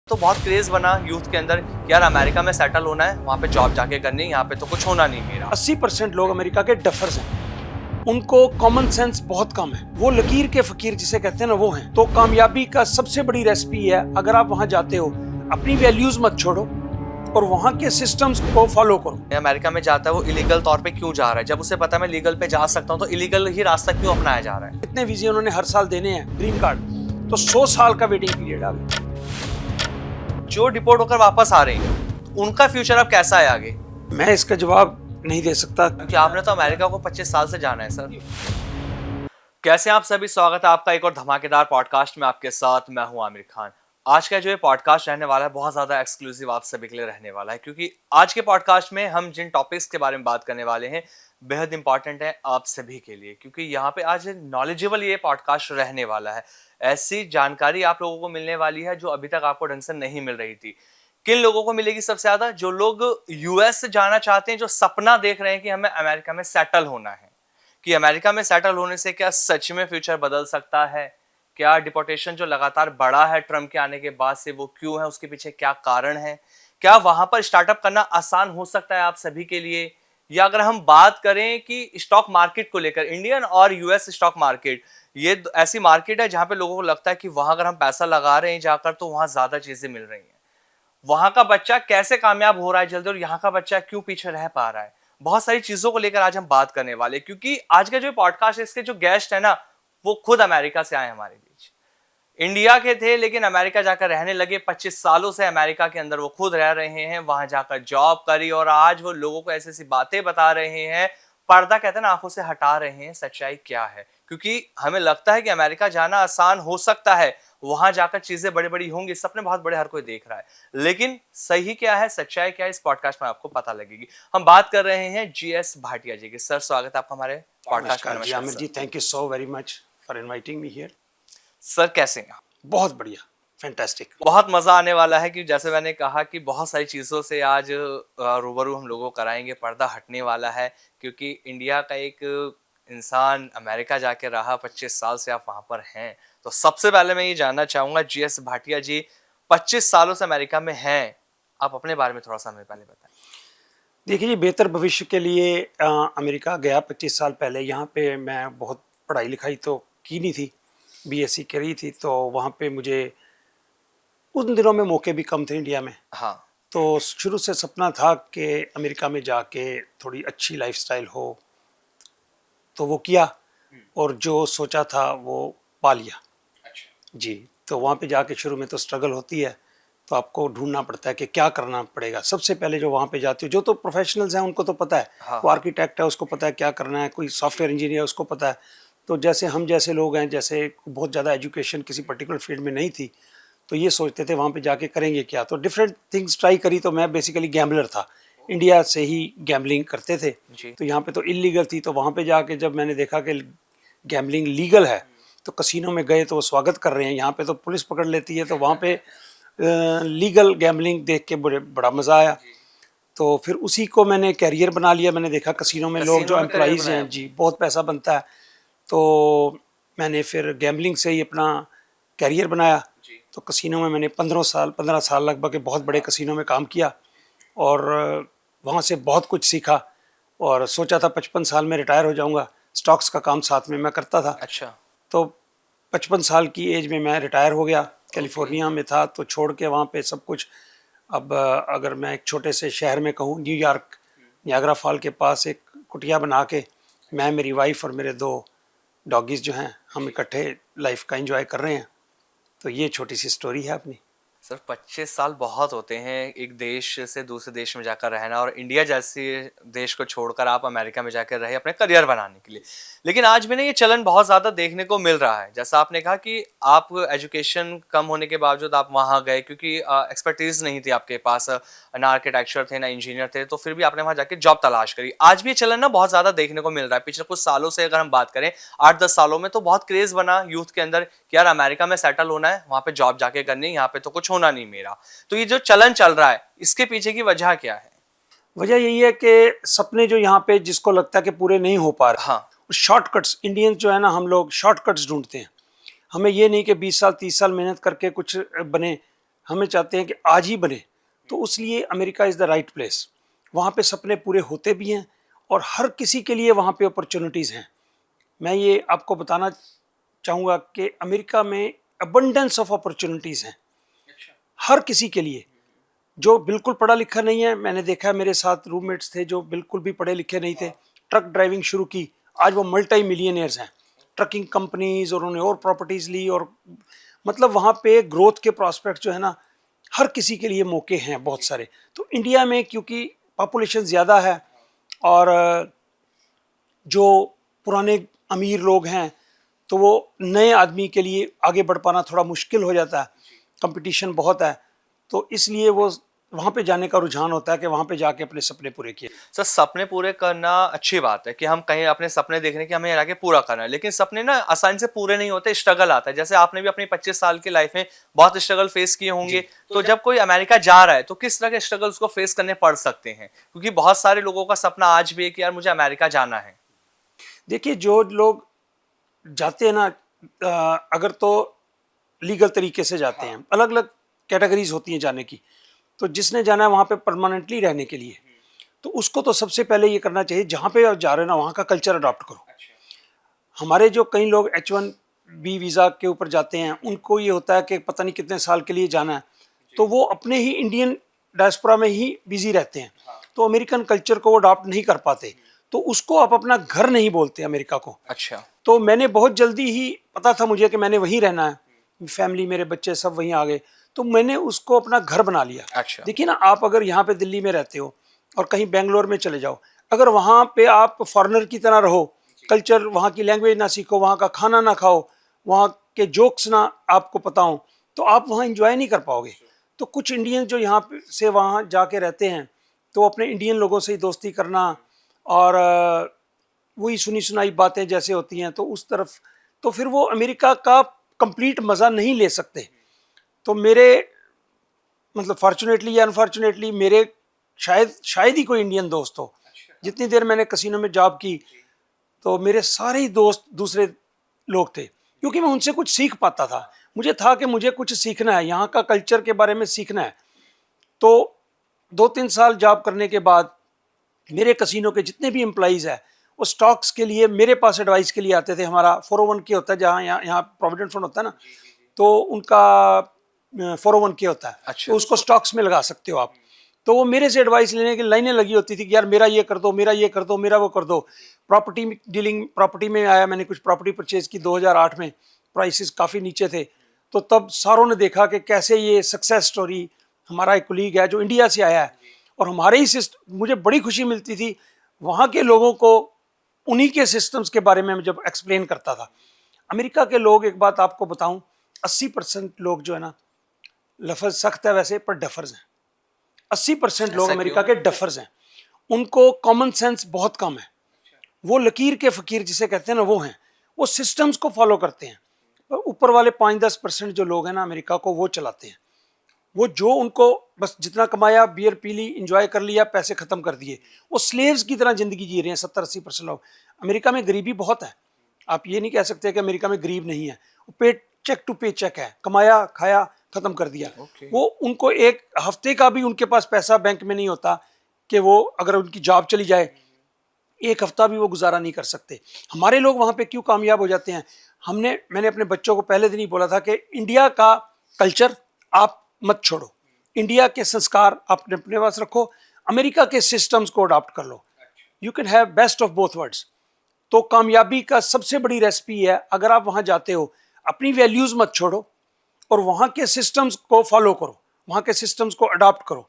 तो बहुत क्रेज बना यूथ के अंदर कि यार अमेरिका में सेटल होना है, वहाँ पे जॉब जाके करनी है, यहाँ पे तो कुछ होना नहीं मेरा। 80% लोग अमेरिका के डफर्स हैं। उनको कॉमन सेंस बहुत कम है। वो लकीर के फकीर जिसे कहते हैं ना, वो हैं। तो कामयाबी का सबसे बड़ी रेसिपी है, अगर आप वहां जाते हो अपनी वैल्यूज मत छोड़ो और वहां के सिस्टम्स को फॉलो करो। अमेरिका में जाता है वो इलीगल तौर पे क्यों जा रहा है, जब उसे पता है मैं लीगल पे जा सकता हूँ तो इलीगल ही रास्ता क्यों अपनाया जा रहा है। इतने वीजे उन्होंने हर साल देने हैं ग्रीन कार्ड, तो 100 साल का वेटिंग पीरियड आ गया। जो डिपोर्ट होकर वापस आ रहे हैं उनका फ्यूचर अब कैसा है आगे? मैं इसका जवाब नहीं दे सकता क्योंकि आपने तो अमेरिका को 25 साल से जाना है सर। कैसे आप सभी, स्वागत है आपका एक और धमाकेदार पॉडकास्ट में। आपके साथ मैं हूं आमिर खान। आज का जो ये पॉडकास्ट रहने वाला है बहुत ज्यादा एक्सक्लूसिव आप सभी के लिए रहने वाला है, क्योंकि आज के पॉडकास्ट में हम जिन टॉपिक्स के बारे में बात करने वाले हैं बेहद इंपॉर्टेंट है आप सभी के लिए, क्योंकि यहाँ पे आज नॉलेजेबल ये पॉडकास्ट रहने वाला है। ऐसी जानकारी आप लोगों को मिलने वाली है जो अभी तक आपको ढंग से नहीं मिल रही थी। किन लोगों को मिलेगी सबसे ज्यादा? जो लोग यूएस से जाना चाहते हैं, जो सपना देख रहे हैं कि हमें अमेरिका में सेटल होना है, कि अमेरिका में सेटल होने से क्या सच में फ्यूचर बदल सकता है, क्या डिपोर्टेशन जो लगातार बढ़ा है ट्रम्प के आने के बाद से वो क्यों है, उसके पीछे क्या कारण है, क्या वहां पर स्टार्टअप करना आसान हो सकता है आप सभी के लिए। या अगर हम बात करें कि स्टॉक मार्केट को लेकर, इंडियन और यूएस स्टॉक मार्केट, ये ऐसी मार्केट है जहां पे लोगों को लगता है कि वहां अगर हम पैसा लगा रहे हैं जाकर तो वहां ज्यादा चीजें मिल रही हैं। वहां का बच्चा कैसे कामयाब हो रहा है जल्दी और यहाँ का बच्चा क्यों पीछे रह पा रहा है, बहुत सारी चीजों को लेकर आज हम बात करने वाले। क्योंकि आज का जो पॉडकास्ट है इसके जो गेस्ट है ना वो खुद अमेरिका से आए हमारे बीच। इंडिया के थे लेकिन अमेरिका जाकर रहने लगे। 25 सालों से अमेरिका के अंदर वो खुद रह रहे हैं, वहां जाकर जॉब करी और आज वो लोगों को ऐसी ऐसी बातें बता रहे हैं, पर्दा कहते हैं ना आंखों से हटा रहे हैं सच्चाई क्या है। क्योंकि हमें लगता है कि अमेरिका जाना आसान हो सकता है, वहां जाकर चीजें बड़ी बड़ी होंगी, सपने बहुत बड़े हर कोई देख रहा है, लेकिन सही क्या है, सच्चाई क्या है, इस पॉडकास्ट में आपको पता लगेगी। हम बात कर रहे हैं जीएस भाटिया जी की। सर स्वागत है आपका हमारे पॉडकास्ट में। नमस्कार Aamir ji, thank you so very much for inviting me here. Sir कैसे हैं? बहुत बढ़िया, फैंटास्टिक। बहुत मजा आने वाला है कि जैसे मैंने कहा कि बहुत सारी चीजों से आज रूबरू हम लोगों को कराएंगे, पर्दा हटने वाला है। क्योंकि इंडिया का एक इंसान अमेरिका जाके रहा, 25 साल से आप वहां पर हैं, तो सबसे पहले मैं ये जानना चाहूंगा जीएस भाटिया जी, 25 सालों से अमेरिका में हैं, आप अपने बारे में थोड़ा सा हमें पहले बताएं। देखिए जी, बेहतर भविष्य के लिए अमेरिका गया 25 साल पहले। यहाँ पे मैं बहुत पढ़ाई लिखाई तो की नहीं थी, बीएससी करी थी, तो वहाँ पे मुझे उन दिनों में मौके भी कम थे इंडिया में। हाँ। तो शुरू से सपना था कि अमेरिका में जाके थोड़ी अच्छी लाइफस्टाइल हो, तो वो किया और जो सोचा था वो पा लिया। अच्छा। जी, तो वहाँ पे जाके शुरू में तो स्ट्रगल होती है, तो आपको ढूंढना पड़ता है कि क्या करना पड़ेगा। सबसे पहले जो वहाँ पे जाते हो, जो तो प्रोफेशनल्स हैं उनको तो पता है, हाँ वो हाँ। आर्किटेक्ट है उसको पता है क्या करना है, कोई सॉफ्टवेयर इंजीनियर उसको पता है। तो जैसे हम जैसे लोग हैं, जैसे बहुत ज़्यादा एजुकेशन किसी पर्टिकुलर फील्ड में नहीं थी, तो ये सोचते थे वहाँ पे जाके करेंगे क्या। तो डिफरेंट थिंग्स ट्राई करी। तो मैं बेसिकली गैम्बलर था, इंडिया से ही गैम्बलिंग करते थे। जी। तो यहाँ पे तो इलीगल थी, तो वहाँ पे जाके जब मैंने देखा कि गैम्बलिंग लीगल है, तो कसिनो में गए तो वो स्वागत कर रहे हैं। यहाँ पे तो पुलिस पकड़ लेती है, तो वहाँ पे लीगल गैम्बलिंग देख के बड़ा मज़ा आया। तो फिर उसी को मैंने कैरियर बना लिया। मैंने देखा कसिनो में लोग जो एम्प्लॉइज़ हैं जी, बहुत पैसा बनता है, तो मैंने फिर गैम्बलिंग से ही अपना कैरियर बनाया। तो कसिनो में मैंने 15 साल लगभग बहुत बड़े कसिनो में काम किया और वहाँ से बहुत कुछ सीखा। और सोचा था 55 साल में रिटायर हो जाऊँगा, स्टॉक्स का काम साथ में मैं करता था। अच्छा। तो 55 साल की एज में मैं रिटायर हो गया। कैलिफोर्निया में था तो छोड़ के वहाँ पे सब कुछ। अब अगर मैं एक छोटे से शहर में कहूँ, न्यूयॉर्क, नियाग्रा फॉल के पास एक कुटिया बना के मैं, मेरी वाइफ और मेरे 2 डॉगीज़ जो हैं, हम इकट्ठे लाइफ का एंजॉय कर रहे हैं। तो ये छोटी सी स्टोरी है अपनी। सर 25 साल बहुत होते हैं एक देश से दूसरे देश में जाकर रहना, और इंडिया जैसे देश को छोड़कर आप अमेरिका में जाकर रहे अपने करियर बनाने के लिए। लेकिन आज भी ना ये चलन बहुत ज़्यादा देखने को मिल रहा है। जैसा आपने कहा कि आप एजुकेशन कम होने के बावजूद आप वहाँ गए क्योंकि एक्सपर्टीज नहीं थी आपके पास, ना आर्किटेक्चर थे ना इंजीनियर थे, तो फिर भी आपने वहाँ जाके जॉब तलाश करी। आज भी ये चलन ना बहुत ज़्यादा देखने को मिल रहा है। पिछले कुछ सालों से अगर हम बात करें, 8-10 सालों में तो बहुत क्रेज बना यूथ के अंदर कि यार अमेरिका में सेटल होना है, वहाँ पे जॉब जाके करनी है, यहाँ पे तो कुछ होना नहीं मेरा। तो ये जो चलन चल रहा है इसके पीछे की वजह क्या है? वजह यही है कि सपने जो यहाँ पे जिसको लगता है कि पूरे नहीं हो पा रहे, हाँ। शॉर्टकट्स, इंडियंस जो है ना, हम लोग शॉर्टकट्स ढूंढते हैं। हमें ये नहीं कि 20 साल 30 साल मेहनत करके कुछ बने। हमें चाहते हैं कि आज ही बने, तो उसलिए America is the right place. वहाँ पे सपने पूरे होते भी हैं और हर किसी के लिए वहाँ पे अपॉर्चुनिटीज़ हैं। मैं ये आपको बताना चाहूँगा कि अमेरिका में अबंडेंस ऑफ अपॉर्चुनिटीज़ हैं हर किसी के लिए। जो बिल्कुल पढ़ा लिखा नहीं है, मैंने देखा है, मेरे साथ रूममेट्स थे जो बिल्कुल भी पढ़े लिखे नहीं थे, ट्रक ड्राइविंग शुरू की, आज वो मल्टी मिलियनियर्स हैं। ट्रकिंग कंपनीज और उन्होंने और प्रॉपर्टीज़ ली, और मतलब वहाँ पे ग्रोथ के प्रॉस्पेक्ट जो है ना, हर किसी के लिए मौके हैं बहुत सारे। तो इंडिया में क्योंकि पॉपुलेशन ज़्यादा है और जो पुराने अमीर लोग हैं, तो वो नए आदमी के लिए आगे बढ़ पाना थोड़ा मुश्किल हो जाता है, कंपटीशन बहुत है, तो इसलिए वो वहाँ पे जाने का रुझान होता है कि वहाँ पे जाके अपने सपने पूरे किए। सर सपने पूरे करना अच्छी बात है कि हम कहीं अपने सपने देख रहे हैं कि हमें जाके पूरा करना है, लेकिन सपने ना आसानी से पूरे नहीं होते, स्ट्रगल आता है। जैसे आपने भी अपनी 25 साल की लाइफ में बहुत स्ट्रगल फेस किए होंगे, तो जब कोई अमेरिका जा रहा है तो किस तरह के स्ट्रगल उसको फेस करने पड़ सकते हैं? क्योंकि बहुत सारे लोगों का सपना आज भी है कि यार मुझे अमेरिका जाना है। देखिए, जो लोग जाते हैं ना, अगर तो लीगल तरीके से जाते हैं, अलग अलग कैटेगरीज होती हैं जाने की। तो जिसने जाना है वहाँ पे परमानेंटली रहने के लिए, तो उसको तो सबसे पहले ये करना चाहिए, जहाँ पे आप जा रहे हो ना वहाँ का कल्चर अडॉप्ट करो। हमारे जो कई लोग H1B वीज़ा के ऊपर जाते हैं, उनको ये होता है कि पता नहीं कितने साल के लिए जाना है, तो वो अपने ही इंडियन डायस्पोरा में ही बिजी रहते हैं, तो अमेरिकन कल्चर को वो अडॉप्ट नहीं कर पाते, तो उसको आप अपना घर नहीं बोलते अमेरिका को। अच्छा। तो मैंने बहुत जल्दी ही पता था मुझे कि मैंने वहीं रहना है, फैमिली मेरे बच्चे सब वहीं आ गए, तो मैंने उसको अपना घर बना लिया। अच्छा। देखिए ना, आप अगर यहाँ पे दिल्ली में रहते हो और कहीं बेंगलोर में चले जाओ, अगर वहाँ पे आप फॉरेनर की तरह रहो, कल्चर, वहाँ की लैंग्वेज ना सीखो, वहाँ का खाना ना खाओ, वहाँ के जोक्स ना आपको पता हो, तो आप वहाँ इंजॉय नहीं कर पाओगे। तो कुछ इंडियन जो यहाँ से वहाँ जाके रहते हैं, तो अपने इंडियन लोगों से ही दोस्ती करना और वही सुनी सुनाई बातें जैसे होती हैं, तो उस तरफ, तो फिर वो अमेरिका का कंप्लीट मज़ा नहीं ले सकते। तो मेरे मतलब फॉर्चुनेटली या अनफॉर्चुनेटली मेरे शायद ही कोई इंडियन दोस्त हो। जितनी देर मैंने कसिनो में जॉब की, तो मेरे सारे ही दोस्त दूसरे लोग थे, क्योंकि मैं उनसे कुछ सीख पाता था। मुझे था कि मुझे कुछ सीखना है, यहाँ का कल्चर के बारे में सीखना है। तो 2-3 साल जॉब करने के बाद मेरे कसिनो के जितने भी एम्प्लॉइज़ हैं, वो स्टॉक्स के लिए मेरे पास एडवाइस के लिए आते थे। हमारा 401k होता है, जहाँ यहाँ प्रोविडेंट फंड होता है ना, तो उनका 401k होता है। अच्छा। तो उसको स्टॉक्स में लगा सकते हो आप। तो वो मेरे से एडवाइस लेने की लाइनें लगी होती थी कि यार मेरा ये कर दो, मेरा ये कर दो, मेरा वो कर दो। प्रॉपर्टी डीलिंग, प्रॉपर्टी में आया, मैंने कुछ प्रॉपर्टी परचेज की 2008 में, प्राइसेस काफ़ी नीचे थे, तो तब सारों ने देखा कि कैसे ये सक्सेस स्टोरी, हमारा एक कोलीग है जो इंडिया से आया है, और हमारे ही सिस्टम, मुझे बड़ी खुशी मिलती थी वहाँ के लोगों को उन्हीं के सिस्टम्स के बारे में मैं जब एक्सप्लेन करता था। अमेरिका के लोग, एक बात आपको बताऊं, 80% लोग जो है ना, लफज सख्त है वैसे, पर डफर्स हैं। 80% लोग ऐसा अमेरिका क्यों? के डफर्स हैं। उनको कॉमन सेंस बहुत कम है। वो लकीर के फकीर जिसे कहते हैं ना, वो हैं। वो सिस्टम्स को फॉलो करते हैं, पर ऊपर वाले 5-10% जो लोग हैं ना अमेरिका को, वो चलाते हैं। वो जो उनको बस जितना कमाया, बियर पी ली, इंजॉय कर लिया, पैसे खत्म कर दिए। वो स्लेव्स की तरह जिंदगी जी रहे हैं 70-80% लोग। अमेरिका में गरीबी बहुत है, आप ये नहीं कह सकते कि अमेरिका में गरीब नहीं है। पे चेक टू पे चेक है, कमाया खाया खत्म कर दिया। Okay. वो उनको एक हफ्ते का भी उनके पास पैसा बैंक में नहीं होता कि वो, अगर उनकी जॉब चली जाए, एक हफ्ता भी वो गुजारा नहीं कर सकते। हमारे लोग वहाँ पे क्यों कामयाब हो जाते हैं? मैंने अपने बच्चों को पहले दिन ही बोला था कि इंडिया का कल्चर आप मत छोड़ो, इंडिया के संस्कार आप अपने पास रखो, अमेरिका के सिस्टम्स को अडॉप्ट कर लो। You can have best of both worlds. तो कामयाबी का सबसे बड़ी रेसिपी है, अगर आप वहाँ जाते हो, अपनी वैल्यूज़ मत छोड़ो और वहाँ के सिस्टम्स को फॉलो करो, वहाँ के सिस्टम्स को अडॉप्ट करो,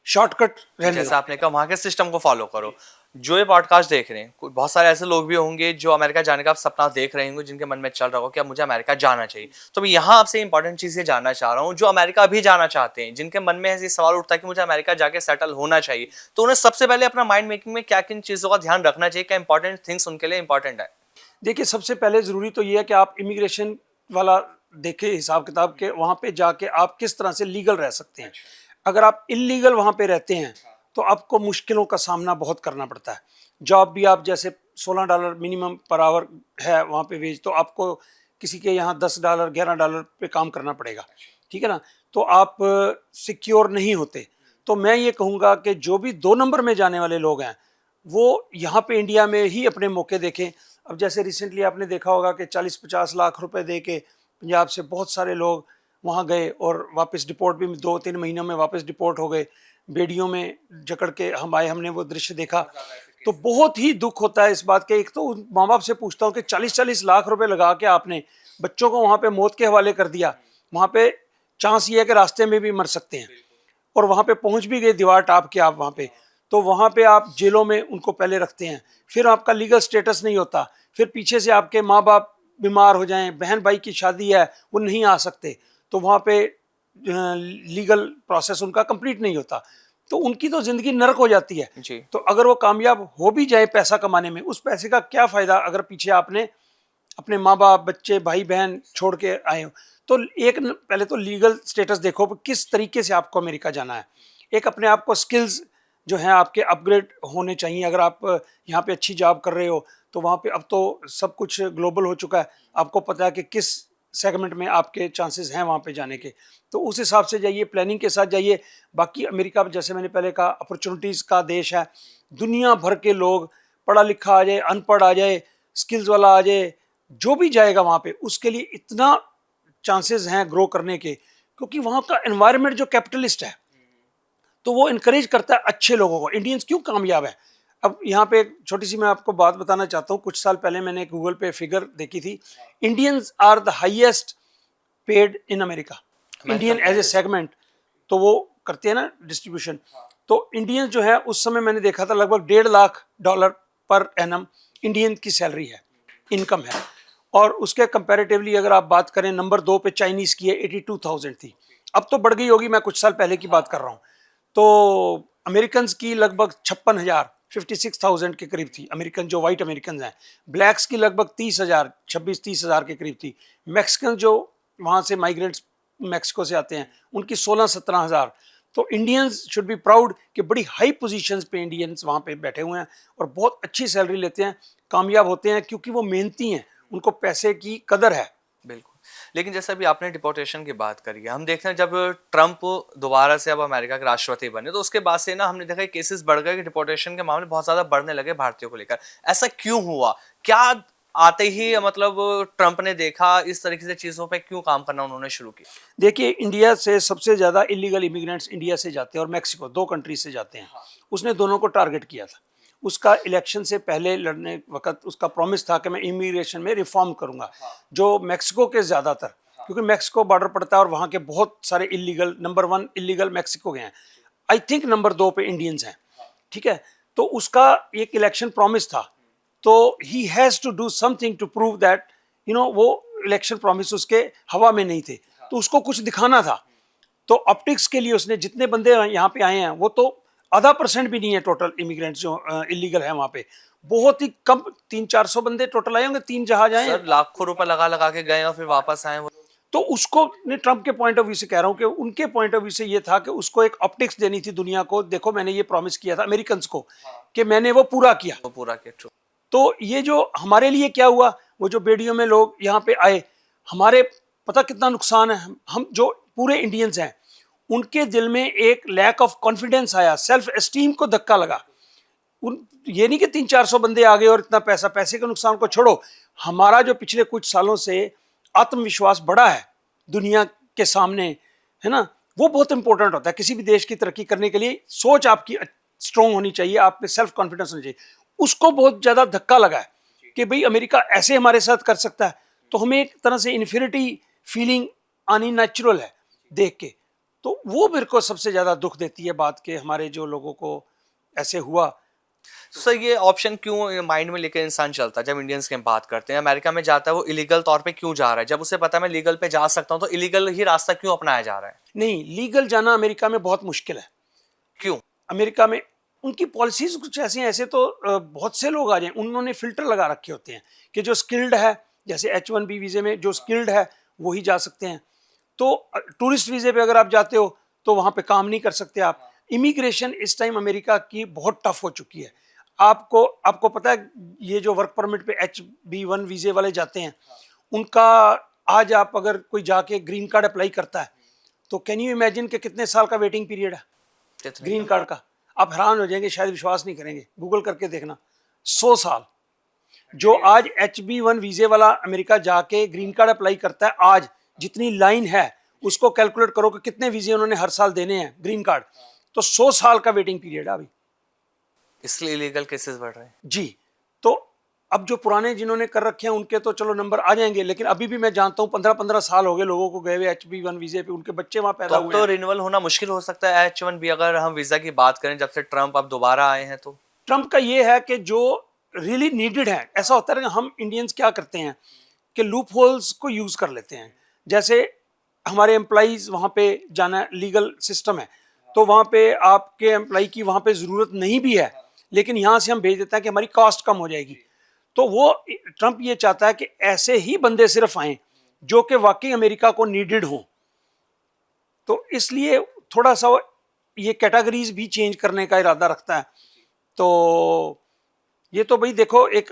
शॉर्टकट रहने जैसे दो। आपने कहा वहां के सिस्टम को फॉलो करो। जो ये पॉडकास्ट देख रहे हैं, बहुत सारे ऐसे लोग भी होंगे जो अमेरिका जाने का सपना देख रहे होंगे, जिनके मन में चल रहा होगा कि अब मुझे अमेरिका जाना चाहिए। तो मैं यहाँ आपसे इंपॉर्टेंट चीज ये जानना चाह रहा हूँ, जो अमेरिका अभी जाना चाहते हैं, जिनके मन में ऐसे सवाल उठता है कि मुझे अमेरिका जाके सेटल होना चाहिए, तो उन्हें सबसे पहले अपना माइंड मेकिंग में क्या किन चीजों का ध्यान रखना चाहिए, क्या इंपॉर्टेंट थिंग्स उनके लिए इंपॉर्टेंट है? देखिए, सबसे पहले ज़रूरी तो ये है कि आप इमिग्रेशन वाला देखें हिसाब किताब के, वहाँ पे जाके आप किस तरह से लीगल रह सकते हैं। अगर आप इलीगल वहाँ पे रहते हैं, तो आपको मुश्किलों का सामना बहुत करना पड़ता है। जॉब भी आप जैसे $16 मिनिमम पर आवर है वहाँ पे वेज, तो आपको किसी के यहाँ $10 $11 पे काम करना पड़ेगा। ठीक है ना, तो आप सिक्योर नहीं होते। तो मैं ये कहूँगा कि जो भी 2 नंबर में जाने वाले लोग हैं, वो यहाँ पे इंडिया में ही अपने मौके देखें। अब जैसे रिसेंटली आपने देखा होगा कि 40-50 लाख रुपए दे के पंजाब से बहुत सारे लोग वहाँ गए और वापस डिपोर्ट भी 2-3 महीनों में वापस डिपोर्ट हो गए। बेड़ियों में जकड़ के हम आए, हमने वो दृश्य देखा। तो बहुत ही दुख होता है इस बात के। एक तो उन माँ बाप से पूछता हूँ कि 40-40 लाख रुपए लगा के आपने बच्चों को वहाँ पे मौत के हवाले कर दिया। वहाँ पे चांस ये है कि रास्ते में भी मर सकते हैं, और वहाँ पे पहुँच भी गए दीवार टाप के आप वहाँ पे, तो वहाँ पे आप जेलों में उनको पहले रखते हैं, फिर आपका लीगल स्टेटस नहीं होता, फिर पीछे से आपके माँ बाप बीमार हो जाएं, बहन भाई की शादी है वो नहीं आ सकते, तो वहाँ पे लीगल प्रोसेस उनका कंप्लीट नहीं होता, तो उनकी तो ज़िंदगी नरक हो जाती है जी। तो अगर वो कामयाब हो भी जाए पैसा कमाने में, उस पैसे का क्या फ़ायदा अगर पीछे आपने अपने माँ बाप, बच्चे, भाई बहन छोड़ के आए हो। तो पहले तो लीगल स्टेटस देखो किस तरीके से आपको अमेरिका जाना है। एक अपने आप को स्किल्स जो हैं आपके अपग्रेड होने चाहिए। अगर आप यहाँ पे अच्छी जॉब कर रहे हो तो वहाँ पे अब तो सब कुछ ग्लोबल हो चुका है, आपको पता है कि किस सेगमेंट में आपके चांसेस हैं वहाँ पे जाने के, तो उस हिसाब से जाइए, प्लानिंग के साथ जाइए। बाकी अमेरिका जैसे मैंने पहले कहा अपॉर्चुनिटीज़ का देश है, दुनिया भर के लोग, पढ़ा लिखा आ जाए, अनपढ़ आ जाए, स्किल्स वाला आ जाए, जो भी जाएगा वहाँ पे उसके लिए इतना चांसेस हैं ग्रो करने के, क्योंकि वहाँ का एनवायरनमेंट जो कैपिटलिस्ट है तो वो इनकरेज करता है अच्छे लोगों को। इंडियंस क्यों कामयाब है? अब यहाँ पे एक छोटी सी मैं आपको बात बताना चाहता हूँ। कुछ साल पहले मैंने गूगल पे फिगर देखी थी, Indians are the highest paid in America, Indian as a segment. तो वो करते हैं ना डिस्ट्रीब्यूशन, तो इंडियंस जो है उस समय मैंने देखा था लगभग $1.5 लाख पर एनम इंडियन की सैलरी है, इनकम है। और उसके कंपैरेटिवली अगर आप बात करें नंबर 2 पे चाइनीज़ की है, 82,000 थी, अब तो बढ़ गई होगी, मैं कुछ साल पहले की बात कर रहा हूँ। तो अमेरिकन की लगभग 56,000 56,000 के करीब थी, अमेरिकन जो वाइट अमेरिकन हैं। ब्लैक्स की लगभग 30,000 26-30,000 के करीब थी। मैक्सिकन जो वहाँ से माइग्रेंट्स मैक्सिको से आते हैं उनकी 16-17,000। तो इंडियंस शुड बी प्राउड कि बड़ी हाई पोजीशंस पे इंडियंस वहाँ पे बैठे हुए हैं और बहुत अच्छी सैलरी लेते हैं, कामयाब होते हैं, क्योंकि वो मेहनती हैं, उनको पैसे की कदर है। बिल्कुल। लेकिन जैसे अभी आपने डिपोर्टेशन की बात करी है, हम देखते हैं जब ट्रम्प दोबारा से अब अमेरिका के राष्ट्रपति बने तो उसके बाद से ना हमने देखा केसेस बढ़ गए कि डिपोर्टेशन के मामले बहुत ज्यादा बढ़ने लगे भारतीयों को लेकर। ऐसा क्यों हुआ? क्या आते ही मतलब ट्रम्प ने देखा इस तरीके से चीजों पे क्यों काम करना उन्होंने शुरू किया? देखिए, इंडिया से सबसे ज़्यादा इलीगल इमिग्रेंट्स इंडिया से जाते हैं और मैक्सिको, 2 कंट्री से जाते हैं। उसने दोनों को टारगेट किया था। उसका इलेक्शन से पहले लड़ने वक़्त उसका प्रॉमिस था कि मैं इमिग्रेशन में रिफॉर्म करूँगा, जो मैक्सिको के ज़्यादातर, क्योंकि मैक्सिको बॉर्डर पड़ता है और वहाँ के बहुत सारे इलीगल, नंबर 1 इलीगल मैक्सिको के हैं। आई थिंक नंबर 2 पे इंडियंस हैं, ठीक है? तो उसका एक इलेक्शन प्रॉमिस था, तो he has to do something to prove that वो इलेक्शन प्रॉमिस उसके हवा में नहीं थे, तो उसको कुछ दिखाना था। तो ऑप्टिक्स के लिए उसने जितने बंदे यहाँ पे आए हैं वो तो आधा % भी नहीं है टोटल इमिग्रेंट्स जो इलीगल है वहाँ पे, बहुत ही कम, 300-400 बंदे टोटल आए होंगे, 3 जहाज आए हैं। सर लाखों रुपए लगा लगा के गए और फिर वापस आए वो। तो उसको ने ट्रम्प के पॉइंट ऑफ व्यू से कह रहा हूँ कि उनके पॉइंट ऑफ व्यू से ये था कि उसको एक ऑप्टिक्स देनी थी दुनिया को, देखो मैंने ये प्रॉमिस किया था अमेरिकन को कि मैंने वो पूरा किया। वो पूरा के ट्रू। तो ये जो हमारे लिए क्या हुआ, वो जो बेड़ियों में लोग यहाँ पे आए, हमारे पता कितना नुकसान है। हम जो पूरे इंडियंस हैं उनके दिल में एक लैक ऑफ कॉन्फिडेंस आया, सेल्फ एस्टीम को धक्का लगा। ये नहीं कि 300-400 बंदे आ गए और इतना पैसा, पैसे के नुकसान को छोड़ो, हमारा जो पिछले कुछ सालों से आत्मविश्वास बढ़ा है दुनिया के सामने, है ना, वो बहुत इंपॉर्टेंट होता है। किसी भी देश की तरक्की करने के लिए सोच आपकी स्ट्रॉन्ग होनी चाहिए, आप में सेल्फ कॉन्फिडेंस होनी चाहिए। उसको बहुत ज़्यादा धक्का लगा है कि भाई अमेरिका ऐसे हमारे साथ कर सकता है, तो हमें एक तरह से इन्फीरिटी फीलिंग आनी नेचुरल है देख के। तो वो मेरे को सबसे ज़्यादा दुख देती है बात के हमारे जो लोगों को ऐसे हुआ। सर ये ऑप्शन क्यों माइंड में लेकर इंसान चलता है जब इंडियंस की हम बात करते हैं? अमेरिका में जाता है वो इलीगल तौर पे क्यों जा रहा है? जब उसे पता है मैं लीगल पे जा सकता हूँ तो इलीगल ही रास्ता क्यों अपनाया जा रहा है? नहीं, लीगल जाना अमेरिका में बहुत मुश्किल है। क्यों? अमेरिका में उनकी पॉलिसीज कुछ ऐसी हैं, ऐसे तो बहुत से लोग आ जाएं, उन्होंने फिल्टर लगा रखे होते हैं कि जो स्किल्ड है, जैसे H1B वीज़े में जो स्किल्ड है वही जा सकते हैं। तो टूरिस्ट वीज़े पे अगर आप जाते हो तो वहाँ पे काम नहीं कर सकते आप। इमिग्रेशन इस टाइम अमेरिका की बहुत टफ हो चुकी है। आपको आपको पता है ये जो वर्क परमिट पे H-1B वीज़े वाले जाते हैं, उनका आज आप अगर कोई जाके ग्रीन कार्ड अप्लाई करता है तो कैन यू इमेजिन कि कितने साल का वेटिंग पीरियड है कितने? ग्रीन कार्ड का? आप हैरान हो जाएंगे, शायद विश्वास नहीं करेंगे, गूगल करके देखना। 100 साल। जो आज HB1 वीजे वाला अमेरिका जाके ग्रीन कार्ड अप्लाई करता है, आज जितनी लाइन है उसको कैलकुलेट करो कि कितने वीजे उन्होंने हर साल देने हैं ग्रीन कार्ड, तो 100 साल का वेटिंग पीरियड है अभी। इसलिए इलीगल केसेस बढ़ रहे हैं जी। तो अब जो पुराने जिन्होंने कर रखे हैं उनके तो चलो नंबर आ जाएंगे, लेकिन अभी भी मैं जानता हूँ 15-15 साल हो गए लोगों को गए हुए HB1 वीजे पे, उनके बच्चे वहां तो पैदा अब हुए तो हैं। रिन्यूअल होना मुश्किल हो सकता है H1B अगर हम वीजा की बात करें, जब से ट्रम्प अब दोबारा आए हैं तो। ट्रम्प का ये है कि जो रियली नीडेड है, ऐसा होता है कि हम इंडियंस क्या करते हैं कि लूप होल्स को यूज कर लेते हैं। जैसे हमारे एम्प्लॉइज वहां पे जाना, लीगल सिस्टम है, तो वहां पे आपके एम्प्लॉय की वहां पे जरूरत नहीं भी है, लेकिन यहाँ से हम भेज देते हैं कि हमारी कॉस्ट कम हो जाएगी। तो वो ट्रम्प ये चाहता है कि ऐसे ही बंदे सिर्फ आए जो कि वाकई अमेरिका को नीडेड हो। तो इसलिए थोड़ा सा ये कैटेगरीज भी चेंज करने का इरादा रखता है। तो ये तो भाई देखो, एक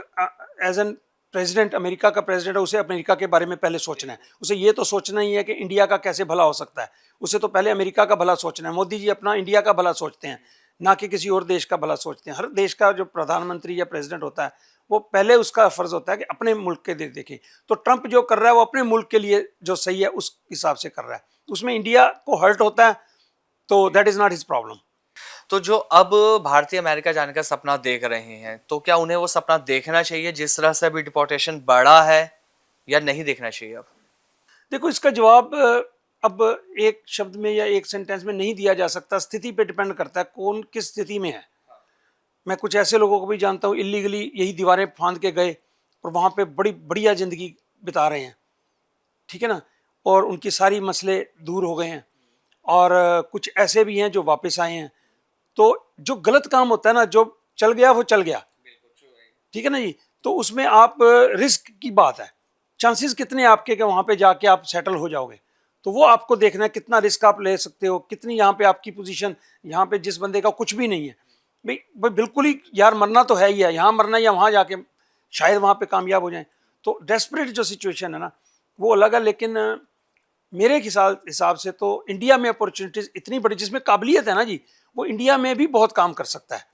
एज एन प्रेसिडेंट, अमेरिका का प्रेसिडेंट है, उसे अमेरिका के बारे में पहले सोचना है। उसे ये तो सोचना ही है कि इंडिया का कैसे भला हो सकता है, उसे तो पहले अमेरिका का भला सोचना है। मोदी जी अपना इंडिया का भला सोचते हैं, ना कि किसी और देश का भला सोचते हैं। हर देश का जो प्रधानमंत्री या प्रेसिडेंट होता है वो पहले उसका फर्ज होता है कि अपने मुल्क के देखे। तो ट्रंप जो कर रहा है वो अपने मुल्क के लिए जो सही है उस हिसाब से कर रहा है, उसमें इंडिया को हर्ट होता है तो that is not his problem. तो जो अब भारतीय अमेरिका जाने का सपना देख रहे हैं, तो क्या उन्हें वो सपना देखना चाहिए जिस तरह से अभी डिपोर्टेशन बढ़ा है, या नहीं देखना चाहिए? अब देखो, इसका जवाब अब एक शब्द में या एक सेंटेंस में नहीं दिया जा सकता, स्थिति पे डिपेंड करता है कौन किस स्थिति में है। मैं कुछ ऐसे लोगों को भी जानता हूँ इलीगली यही दीवारें फांद के गए और वहाँ पे बड़ी बढ़िया ज़िंदगी बिता रहे हैं, ठीक है ना, और उनकी सारी मसले दूर हो गए हैं। और कुछ ऐसे भी हैं जो वापस आए हैं। तो जो गलत काम होता है ना, जो चल गया वो चल गया, ठीक है ना जी। तो उसमें आप रिस्क की बात है, चांसेस कितने आपके कि वहाँ पे जाके आप सेटल हो जाओगे, तो वो आपको देखना है कितना रिस्क आप ले सकते हो, कितनी यहाँ पे आपकी पोजीशन, यहाँ पे जिस बंदे का कुछ भी नहीं है भाई भाई बिल्कुल ही यार मरना तो है ही है, यहाँ मरना या वहाँ जाके शायद वहाँ पे कामयाब हो जाए। तो डेस्परेट जो सिचुएशन है ना वो अलग है, लेकिन मेरे हिसाब से तो इंडिया में अपॉर्चुनिटीज इतनी बड़ी, जिसमें काबिलियत है ना जी, वो इंडिया में भी बहुत काम कर सकता है।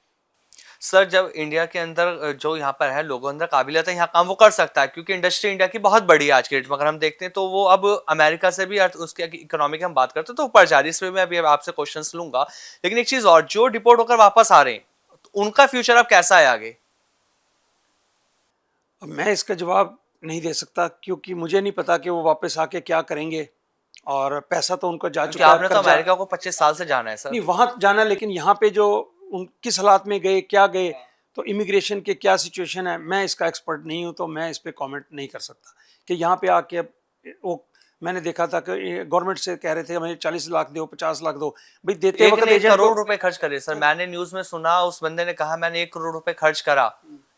सर, जब इंडिया के अंदर जो यहाँ पर है लोगों अंदर काबिलियत है, यहाँ काम वो कर सकता है, क्योंकि इंडस्ट्री इंडिया की बहुत बड़ी है आज के डेट में। अगर हम देखते हैं तो वो अब अमेरिका से भी उसके इकोनॉमी की हम बात करते हैं तो ऊपर जा रही है। इसमें मैं अभी आपसे क्वेश्चंस लूंगा, लेकिन एक चीज और, जो डिपोर्ट होकर वापस आ रहे हैं तो उनका फ्यूचर अब कैसा है आगे? अब मैं इसका जवाब नहीं दे सकता, क्योंकि मुझे नहीं पता कि वो वापस आके क्या करेंगे, और पैसा तो उनका जा क्योंकि चुका है, आपने तो कर्जा। अमेरिका को 25 साल से जाना है सर। नहीं वहां जाना, लेकिन यहाँ पे जो उन किस हालात में गए, क्या गए, तो इमिग्रेशन के क्या सिचुएशन है, मैं इसका एक्सपर्ट नहीं हूँ, तो मैं इस पर कमेंट नहीं कर सकता कि यहाँ पे आके वो। मैंने देखा था कि गवर्नमेंट से कह रहे थे हमें 40 लाख दो, 50 लाख दो, भाई देते एक वक्त ने 1 एजेंट करोड़ को। रुपए खर्च करे सर, मैंने न्यूज में सुना, उस बंदे ने कहा मैंने 1 करोड़ रुपए खर्च करा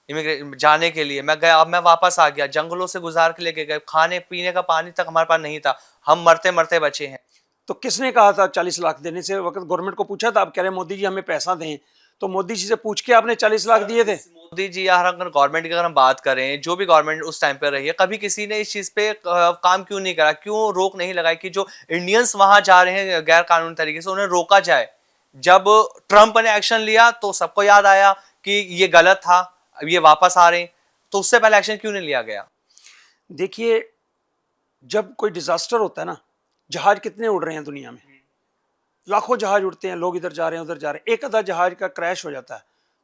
इमिग्रेट जाने के लिए, मैं गया, अब मैं वापस आ गया, जंगलों से गुजार के लेके गए, खाने पीने का पानी तक हमारे पास नहीं था, हम मरते मरते बचे हैं। तो किसने कहा था 40 लाख देने से? वक्त गवर्नमेंट को पूछा था, आप कह रहे मोदी जी हमें पैसा दें, तो मोदी जी से पूछ के आपने 40 लाख दिए थे? मोदी जी या अगर गवर्नमेंट की अगर हम बात करें, जो भी गवर्नमेंट उस टाइम पे रही है, कभी किसी ने इस चीज पे काम क्यों नहीं करा, क्यों रोक नहीं लगाई कि जो इंडियंस वहां जा रहे हैं गैर कानूनी तरीके से, उन्हें रोका जाए? जब ट्रंप ने एक्शन लिया तो सबको याद आया कि ये गलत था, अब ये वापस आ रहे हैं, तो उससे पहले एक्शन क्यों नहीं लिया गया? देखिए, जब कोई डिजास्टर होता है ना, जहाज कितने उड़ रहे हैं दुनिया में, लाखों जहाज उड़ते हैं, लोग इधर जा रहे हैं उधर जा रहे हैं, एक आधा जहाज का क्रैश हो जाता है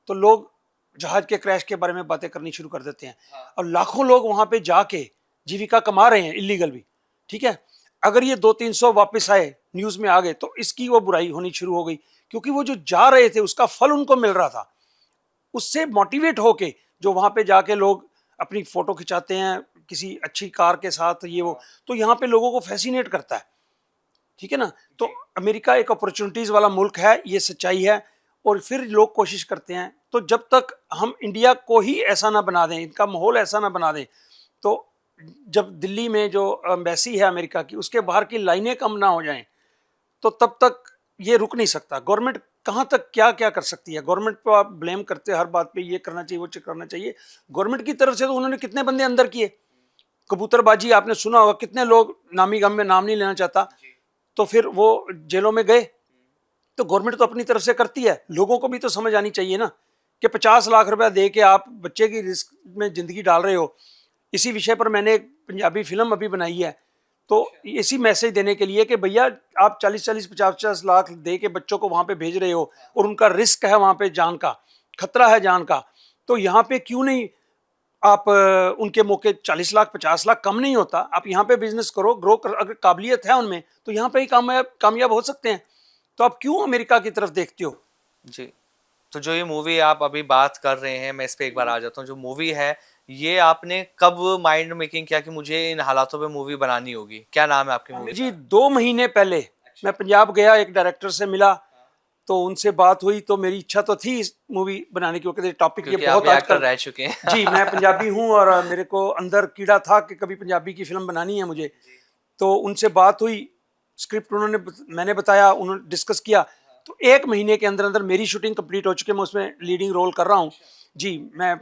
तो लोग जहाज के क्रैश के बारे में बातें करनी शुरू कर देते हैं। और लाखों लोग वहां पे जाके जीविका कमा रहे हैं, इलीगल भी, ठीक है। अगर ये 200-300 वापस आए, न्यूज में आ गए, तो इसकी वो बुराई होनी शुरू हो गई, क्योंकि वो जो जा रहे थे उसका फल उनको मिल रहा था। उससे मोटिवेट होके जो वहां पे जाके लोग अपनी फोटो खिंचाते हैं किसी अच्छी कार के साथ, ये वो, तो यहाँ पे लोगों को फैसिनेट करता है, ठीक है ना। तो अमेरिका एक अपॉर्चुनिटीज वाला मुल्क है, ये सच्चाई है, और फिर लोग कोशिश करते हैं। तो जब तक हम इंडिया को ही ऐसा ना बना दें, इनका माहौल ऐसा ना बना दें, तो जब दिल्ली में जो एम्बेसी है अमेरिका की, उसके बाहर की लाइनें कम ना हो जाएं, तो तब तक ये रुक नहीं सकता। गवर्नमेंट कहाँ तक क्या क्या कर सकती है? गवर्नमेंट को आप ब्लेम करते हैं हर बात पे, ये करना चाहिए वो करना चाहिए। गवर्नमेंट की तरफ से तो उन्होंने कितने बंदे अंदर किए, कबूतरबाजी आपने सुना होगा, कितने लोग, नामी गम में नाम नहीं लेना चाहता, तो फिर वो जेलों में गए। तो गवर्नमेंट तो अपनी तरफ से करती है, लोगों को भी तो समझ आनी चाहिए ना कि 50 लाख रुपया दे के आप बच्चे की रिस्क में ज़िंदगी डाल रहे हो। इसी विषय पर मैंने एक पंजाबी फिल्म अभी बनाई है, तो इसी मैसेज देने के लिए कि भैया आप 40-40 50-50 लाख दे के बच्चों को वहाँ पे भेज रहे हो और उनका रिस्क है, वहाँ पे जान का खतरा है, जान का। तो यहाँ पे क्यों नहीं आप उनके मौके 40 लाख 50 लाख कम नहीं होता, आप यहाँ पे बिजनेस करो, ग्रो कर, अगर काबिलियत है उनमें तो यहाँ पे ही कामयाब हो सकते हैं। तो आप क्यों अमेरिका की तरफ देखते हो? जी। तो जो ये मूवी आप अभी बात कर रहे हैं, मैं इस पे एक बार आ जाता हूँ। जो मूवी है, ये आपने कब माइंड मेकिंग किया कि मुझे इन हालातों पे मूवी बनानी होगी? क्या नाम है आपकी मूवी जी 2 महीने पहले मैं पंजाब गया, एक डायरेक्टर से मिला, तो उनसे बात हुई, तो मेरी इच्छा तो थी इस मूवी बनाने की, क्योंकि टॉपिक ये क्योंकि आप बहुत भी एक्टर आजकल। रह चुके हैं। जी मैं पंजाबी हूँ और मेरे को अंदर कीड़ा था कि कभी पंजाबी की फिल्म बनानी है मुझे। तो उनसे बात हुई, स्क्रिप्ट मैंने बताया, उन्होंने डिस्कस किया। तो 1 महीने के अंदर अंदर मेरी शूटिंग कंप्लीट हो चुकी है, मैं उसमें लीडिंग रोल कर रहा हूँ। जी मैं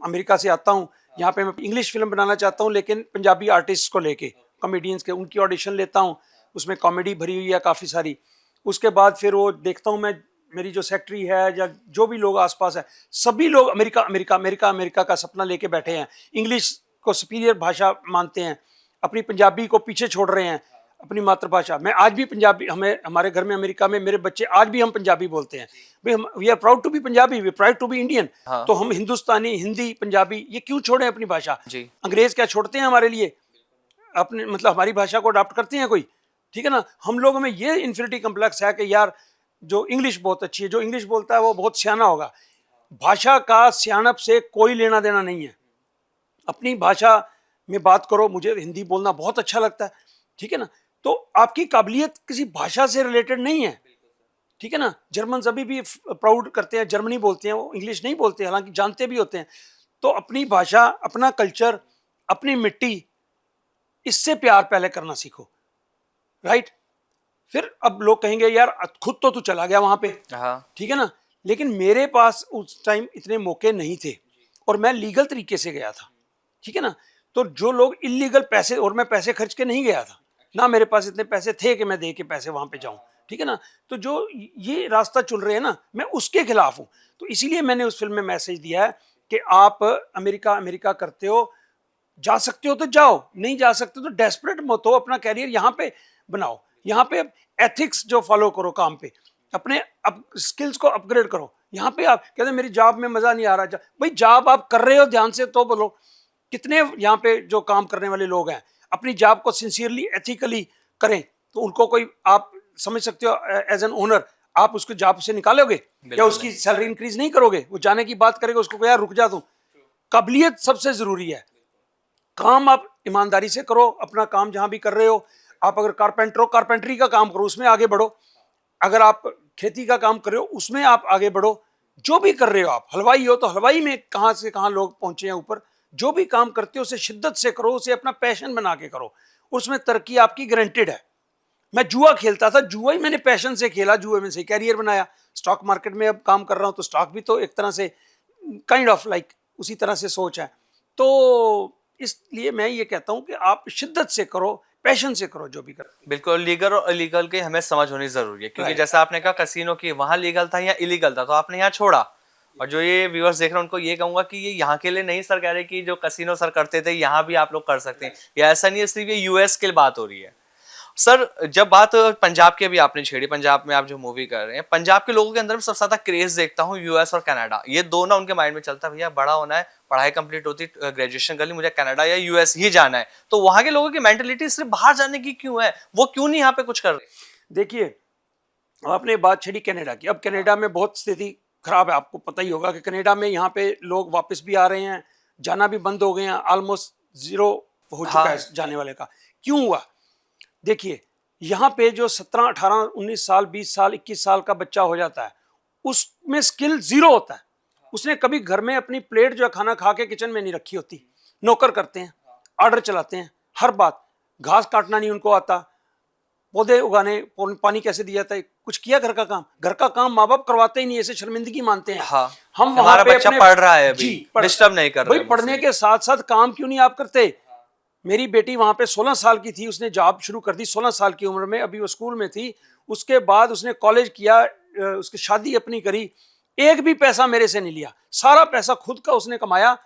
अमेरिका से आता हूँ, यहाँ पे मैं इंग्लिश फिल्म बनाना चाहता हूँ, लेकिन पंजाबी आर्टिस्ट को लेके, कॉमेडियंस के, उनकी ऑडिशन लेता हूँ, उसमें कॉमेडी भरी हुई है काफ़ी सारी। उसके बाद फिर वो देखता हूँ मैं, मेरी जो सेक्रेटरी है या जो भी लोग आसपास है, सभी लोग अमेरिका अमेरिका अमेरिका अमेरिका का सपना लेके बैठे हैं, इंग्लिश को सुपीरियर भाषा मानते हैं, अपनी पंजाबी को पीछे छोड़ रहे हैं, अपनी मातृभाषा। मैं आज भी पंजाबी, हमें हमारे घर में अमेरिका में मेरे बच्चे आज भी हम पंजाबी बोलते हैं भाई, हम we are proud to be Punjabi, we proud to be Indian. हाँ। तो हम हिंदुस्तानी, हिंदी, पंजाबी ये क्यों छोड़ें अपनी भाषा? जी। अंग्रेज क्या छोड़ते हैं हमारे लिए? अपने मतलब हमारी भाषा को अडॉप्ट करते हैं कोई? ठीक है ना। हम लोगों में ये इन्फिनिटी कम्प्लेक्स है कि यार जो इंग्लिश बहुत अच्छी है, जो इंग्लिश बोलता है वो बहुत सियाना होगा। भाषा का सियानप से कोई लेना देना नहीं है। अपनी भाषा में बात करो, मुझे हिंदी बोलना बहुत अच्छा लगता है, ठीक है ना। तो आपकी काबिलियत किसी भाषा से रिलेटेड नहीं है, ठीक है ना। जर्मन अभी भी प्राउड करते हैं, जर्मनी बोलते हैं, वो इंग्लिश नहीं बोलते, हालांकि जानते भी होते हैं। तो अपनी भाषा, अपना कल्चर, अपनी मिट्टी, इससे प्यार पहले करना सीखो, राइट। फिर अब लोग कहेंगे यार खुद तो तू चला गया वहां पे, हाँ। ठीक है ना, लेकिन मेरे पास उस टाइम इतने मौके नहीं थे और मैं लीगल तरीके से गया था, ठीक है ना। तो जो लोग इलीगल पैसे, और मैं पैसे खर्च के नहीं गया था ना, मेरे पास इतने पैसे थे कि मैं दे के पैसे वहां पे जाऊं, ठीक है ना। तो जो ये रास्ता चुन रहे हैं ना, मैं उसके खिलाफ हूं। तो इसीलिए मैंने उस फिल्म में मैसेज दिया है कि आप अमेरिका अमेरिका करते हो, जा सकते हो तो जाओ, नहीं जा सकते तो डेस्परेट मत हो, अपना कैरियर यहाँ पे बनाओ, यहाँ पे एथिक्स जो फॉलो करो, काम पे अपने स्किल्स को अपग्रेड करो। यहाँ पे आप कहते हैं मेरी जॉब में मजा नहीं आ रहा, भाई जॉब आप कर रहे हो ध्यान से तो बोलो। कितने यहाँ पे जो काम करने वाले लोग हैं, अपनी जॉब को सिंसियरली एथिकली करें, तो उनको कोई आप समझ सकते हो एज एन ओनर, आप उसको जॉब से निकालोगे या उसकी सैलरी इंक्रीज नहीं करोगे? वो जाने की बात करेगा, उसको यार रुक जा तू। काबिलियत सबसे जरूरी है, काम आप ईमानदारी से करो, अपना काम जहां भी कर रहे हो। आप अगर कारपेंटर हो, कारपेंटरी का काम करो, उसमें आगे बढ़ो। अगर आप खेती का काम कर रहे हो, उसमें आप आगे बढ़ो। जो भी कर रहे हो, आप हलवाई हो तो हलवाई में कहां से कहां लोग पहुंचे हैं ऊपर। जो भी काम करते हो उसे शिद्दत से करो, उसे अपना पैशन बना के करो, उसमें तरक्की आपकी गारंटेड है। मैं जुआ खेलता था, जुआ ही मैंने पैशन से खेला, जुए में से कैरियर बनाया। स्टॉक मार्केट में अब काम कर रहा हूं, तो स्टॉक भी तो एक तरह से काइंड ऑफ लाइक उसी तरह से सोच है। तो इसलिए मैं ये कहता हूं कि आप शिद्दत से करो, पैशन से करो जो भी करो। बिल्कुल, लीगल और इलीगल की हमें समझ होनी जरूरी है, क्योंकि Right. जैसा आपने कहा कसिनो की वहां लीगल था या इलीगल था, तो आपने यहाँ छोड़ा। और जो ये व्यूअर्स देख रहे हैं उनको ये कहूंगा कि ये यहाँ के लिए नहीं सर कह रहे कि जो कसिनो सर करते थे यहाँ भी आप लोग कर सकते हैं, या ऐसा नहीं है, सिर्फ ये यूएस की बात हो रही है। सर जब बात पंजाब की अभी आपने छेड़ी, पंजाब में आप जो मूवी कर रहे हैं, पंजाब के लोगों के अंदर सबसे ज्यादा क्रेज देखता हूँ यूएस और कनाडा, ये दोनों उनके माइंड में चलता है, भैया बड़ा होना है, पढ़ाई कंप्लीट होती, ग्रेजुएशन कर ली, मुझे कनाडा या यूएस ही जाना है। तो वहां के लोगों की मेंटेलिटी सिर्फ बाहर जाने की क्यों है, वो क्यों नहीं यहाँ पे कुछ कर रहे? देखिए, आपने बात छेड़ी कनाडा की। अब कनाडा में बहुत स्थिति खराब है, आपको पता ही होगा कि कनाडा में यहाँ पे लोग वापस भी आ रहे हैं, जाना भी बंद हो गए हैं, ऑलमोस्ट जीरो हो चुका है जाने वाले का। क्यों हुआ? देखिए, यहाँ पे जो 17, 18, 19 साल, 20 साल, 21 साल का बच्चा हो जाता है, उसमें स्किल जीरो होता है। उसने कभी घर में अपनी प्लेट जो है खाना खा के किचन में नहीं रखी होती। नौकर करते हैं, ऑर्डर चलाते हैं, हर बात। घास काटना नहीं उनको आता, पौधे उगाने, पानी कैसे दिया जाता है, कुछ किया घर का काम माँ बाप करवाते ही नहीं, ऐसे शर्मिंदगी मानते हैं। हाँ, हम हमारा बच्चा पढ़ रहा है अभी, डिस्टर्ब नहीं कर रहे। भाई पढ़ने के साथ साथ काम क्यों नहीं आप करते? मेरी बेटी वहाँ पे 16 साल की थी, उसने जॉब शुरू कर दी 16 साल की उम्र में, अभी वो स्कूल में थी। उसके बाद उसने कॉलेज किया, उसकी शादी अपनी करी, एक भी पैसा मेरे से नहीं लिया, सारा पैसा खुद का उसने कमाया